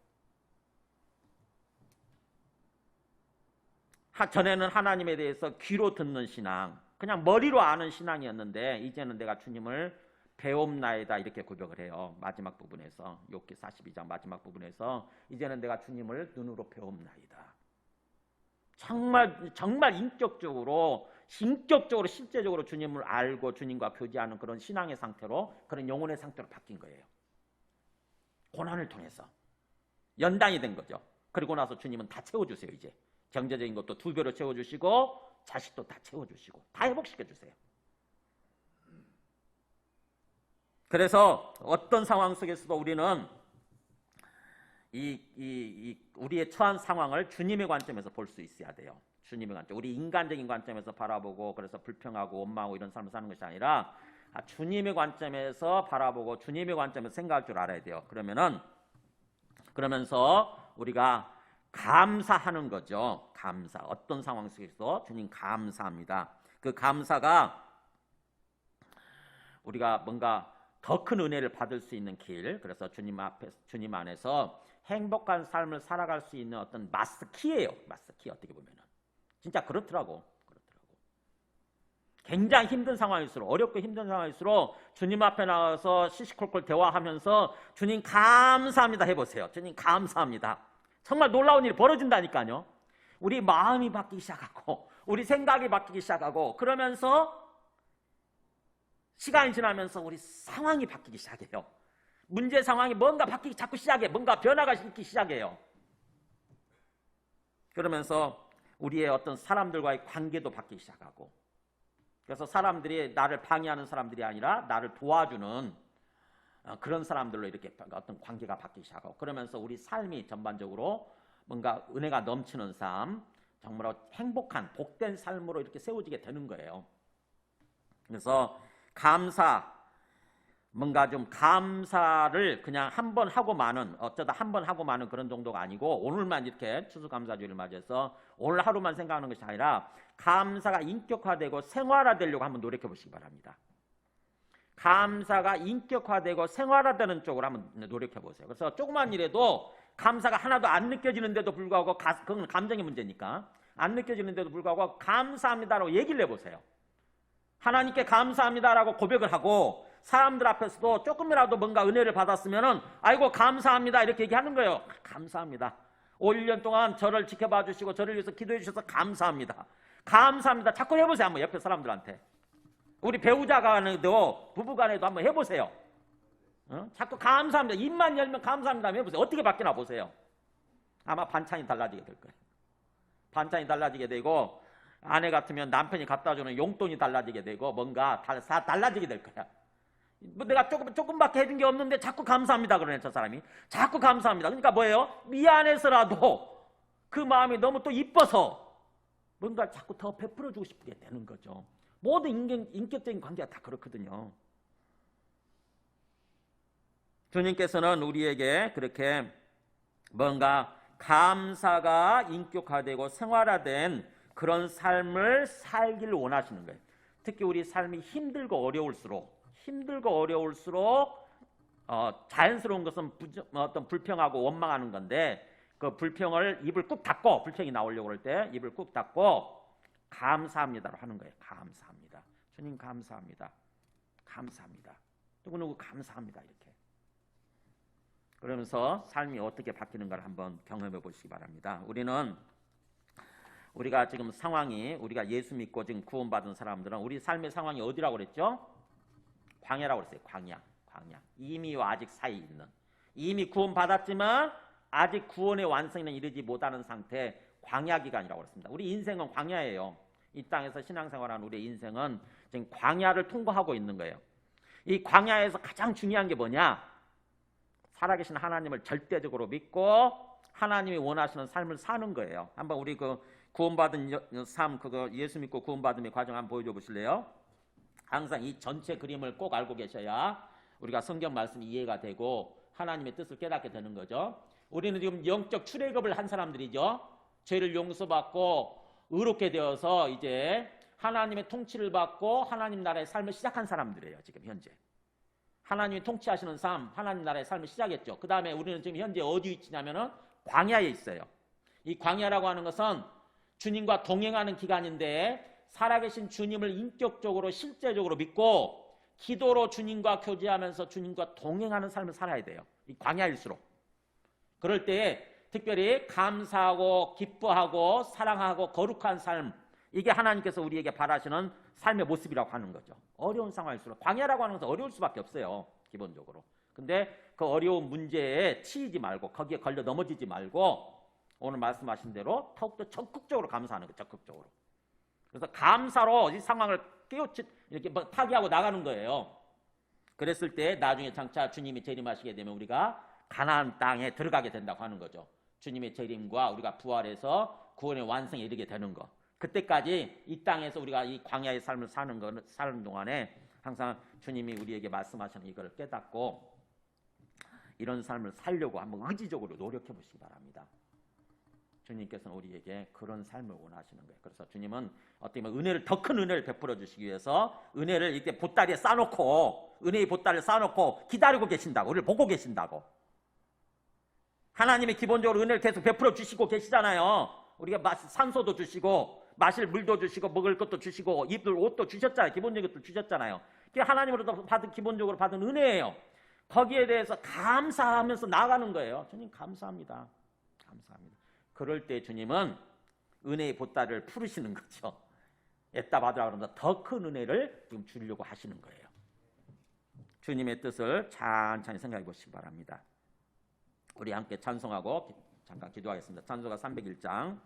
Speaker 1: 전에는 하나님에 대해서 귀로 듣는 신앙, 그냥 머리로 아는 신앙이었는데 이제는 내가 주님을 배움나이다 이렇게 고백을 해요. 마지막 부분에서 욥기 42장 마지막 부분에서 이제는 내가 주님을 눈으로 배움나이다. 정말 인격적으로 실제적으로 주님을 알고 주님과 교제하는 그런 신앙의 상태로, 그런 영혼의 상태로 바뀐 거예요. 고난을 통해서 연단이 된 거죠. 그리고 나서 주님은 다 채워주세요. 이제 경제적인 것도 2배로 채워주시고 자식도 다 채워주시고 다 회복시켜주세요. 그래서 어떤 상황 속에서도 우리는 우리의 처한 상황을 주님의 관점에서 볼 수 있어야 돼요. 주님의 관점. 우리 인간적인 관점에서 바라보고 그래서 불평하고 원망하고 이런 삶을 사는 것이 아니라 주님의 관점에서 바라보고 주님의 관점에서 생각할 줄 알아야 돼요. 그러면서 우리가 감사하는 거죠. 감사. 어떤 상황 속에서 주님 감사합니다. 그 감사가 우리가 뭔가 더 큰 은혜를 받을 수 있는 길, 그래서 주님 안에서 행복한 삶을 살아갈 수 있는 어떤 마스터키예요. 마스터키. 어떻게 보면은 진짜 그렇더라고. 굉장히 힘든 상황일수록, 어렵고 힘든 상황일수록 주님 앞에 나와서 시시콜콜 대화하면서 주님 감사합니다 해보세요. 주님 감사합니다. 정말 놀라운 일이 벌어진다니까요. 우리 마음이 바뀌기 시작하고 우리 생각이 바뀌기 시작하고 그러면서 시간이 지나면서 우리 상황이 바뀌기 시작해요. 문제 상황이 뭔가 바뀌기 자꾸 시작해. 뭔가 변화가 있기 시작해요. 그러면서 우리의 어떤 사람들과의 관계도 바뀌기 시작하고, 그래서 사람들이 나를 방해하는 사람들이 아니라 나를 도와주는 그런 사람들로 이렇게 어떤 관계가 바뀌기 시작하고, 그러면서 우리 삶이 전반적으로 뭔가 은혜가 넘치는 삶, 정말 행복한 복된 삶으로 이렇게 세워지게 되는 거예요. 그래서 뭔가 좀 감사를 그냥 한 번 하고 마는, 어쩌다 한 번 하고 마는 그런 정도가 아니고, 오늘만 이렇게 추수감사주일을 맞이해서 오늘 하루만 생각하는 것이 아니라 감사가 인격화되고 생활화되려고 한번 노력해 보시기 바랍니다. 감사가 인격화되고 생활화되는 쪽으로 한번 노력해 보세요. 그래서 조그만 일에도 감사가 하나도 안 느껴지는데도 불구하고, 그건 감정의 문제니까 안 느껴지는데도 불구하고 감사합니다라고 얘기를 해보세요. 하나님께 감사합니다라고 고백을 하고 사람들 앞에서도 조금이라도 뭔가 은혜를 받았으면은 아이고 감사합니다 이렇게 얘기하는 거예요. 감사합니다. 1년 동안 저를 지켜봐 주시고 저를 위해서 기도해 주셔서 감사합니다. 감사합니다. 자꾸 해보세요. 한번 옆에 사람들한테. 우리 배우자 간에도 부부 간에도 한번 해보세요. 자꾸 감사합니다. 입만 열면 감사합니다 해보세요. 어떻게 바뀌나 보세요. 아마 반찬이 달라지게 될 거예요. 반찬이 달라지게 되고, 아내 같으면 남편이 갖다 주는 용돈이 달라지게 되고, 뭔가 달라지게 될 거야. 뭐 내가 조금밖에 해준 게 없는데 자꾸 감사합니다 그러네 저 사람이. 자꾸 감사합니다. 그러니까 뭐예요? 미안해서라도 그 마음이 너무 또 이뻐서 뭔가 자꾸 더 베풀어주고 싶게 되는 거죠. 모든 인격적인 관계가 다 그렇거든요. 주님께서는 우리에게 그렇게 뭔가 감사가 인격화되고 생활화된 그런 삶을 살기를 원하시는 거예요. 특히 우리 삶이 힘들고 어려울수록 자연스러운 것은 어떤 불평하고 원망하는 건데 그 불평을 입을 꾹 닫고 불평이 나오려고 할 때 입을 꾹 닫고 감사합니다로 하는 거예요. 감사합니다. 주님 감사합니다. 감사합니다. 누구누구 감사합니다. 이렇게. 그러면서 삶이 어떻게 바뀌는가를 한번 경험해 보시기 바랍니다. 우리가 지금 상황이 우리가 예수 믿고 지금 구원받은 사람들은 우리 삶의 상황이 어디라고 그랬죠? 광야라고 그랬어요. 광야. 이미와 아직 사이 있는. 이미 구원받았지만 아직 구원의 완성에는 이르지 못하는 상태 광야 기간이라고 그랬습니다. 우리 인생은 광야예요. 이 땅에서 신앙생활하는 우리의 인생은 지금 광야를 통과하고 있는 거예요. 이 광야에서 가장 중요한 게 뭐냐? 살아계신 하나님을 절대적으로 믿고 하나님이 원하시는 삶을 사는 거예요. 한번 우리 그 구원받은 삶, 그거 예수 믿고 구원받음의 과정 한번 보여줘 보실래요? 항상 이 전체 그림을 꼭 알고 계셔야 우리가 성경 말씀이 이해가 되고 하나님의 뜻을 깨닫게 되는 거죠. 우리는 지금 영적 출애굽을 한 사람들이죠. 죄를 용서받고 의롭게 되어서 이제 하나님의 통치를 받고 하나님 나라의 삶을 시작한 사람들이에요. 지금 현재. 하나님이 통치하시는 삶, 하나님 나라의 삶을 시작했죠. 그 다음에 우리는 지금 현재 어디 있냐면은 광야에 있어요. 이 광야라고 하는 것은 주님과 동행하는 기간인데 살아계신 주님을 인격적으로 실제적으로 믿고 기도로 주님과 교제하면서 주님과 동행하는 삶을 살아야 돼요. 이 광야일수록. 그럴 때 특별히 감사하고 기뻐하고 사랑하고 거룩한 삶, 이게 하나님께서 우리에게 바라시는 삶의 모습이라고 하는 거죠. 어려운 상황일수록. 광야라고 하는 것은 어려울 수밖에 없어요. 기본적으로. 근데 그 어려운 문제에 치이지 말고 거기에 걸려 넘어지지 말고 오늘 말씀하신 대로 더욱더 적극적으로 감사하는 거예요. 적극적으로. 그래서 감사로 이 상황을 깨우치 이렇게 타개하고 나가는 거예요. 그랬을 때 나중에 장차 주님이 재림하시게 되면 우리가 가나안 땅에 들어가게 된다고 하는 거죠. 주님의 재림과 우리가 부활해서 구원의 완성에 이르게 되는 거. 그때까지 이 땅에서 우리가 이 광야의 삶을 사는 동안에 항상 주님이 우리에게 말씀하시는 이걸 깨닫고 이런 삶을 살려고 한번 의지적으로 노력해 보시기 바랍니다. 주님께서는 우리에게 그런 삶을 원하시는 거예요. 그래서 주님은 어떻게 보면 은혜를 더 큰 은혜를 베풀어 주시기 위해서 은혜를 이렇게 보따리에 쌓아놓고 은혜의 보따리를 쌓아놓고 기다리고 계신다고, 우리를 보고 계신다고. 하나님이 기본적으로 은혜를 계속 베풀어 주시고 계시잖아요. 우리가 산소도 주시고 마실 물도 주시고 먹을 것도 주시고 입을 옷도 주셨잖아요. 기본적인 것도 주셨잖아요. 그게 하나님으로부터 기본적으로 받은 은혜예요. 거기에 대해서 감사하면서 나가는 거예요. 주님 감사합니다. 감사합니다. 그럴 때 주님은 은혜의 보따리를 풀으시는 거죠. 애따 받으라 그러면서 더 큰 은혜를 지금 주려고 하시는 거예요. 주님의 뜻을 찬찬히 생각해 보시기 바랍니다. 우리 함께 찬송하고 잠깐 기도하겠습니다. 찬송가 301장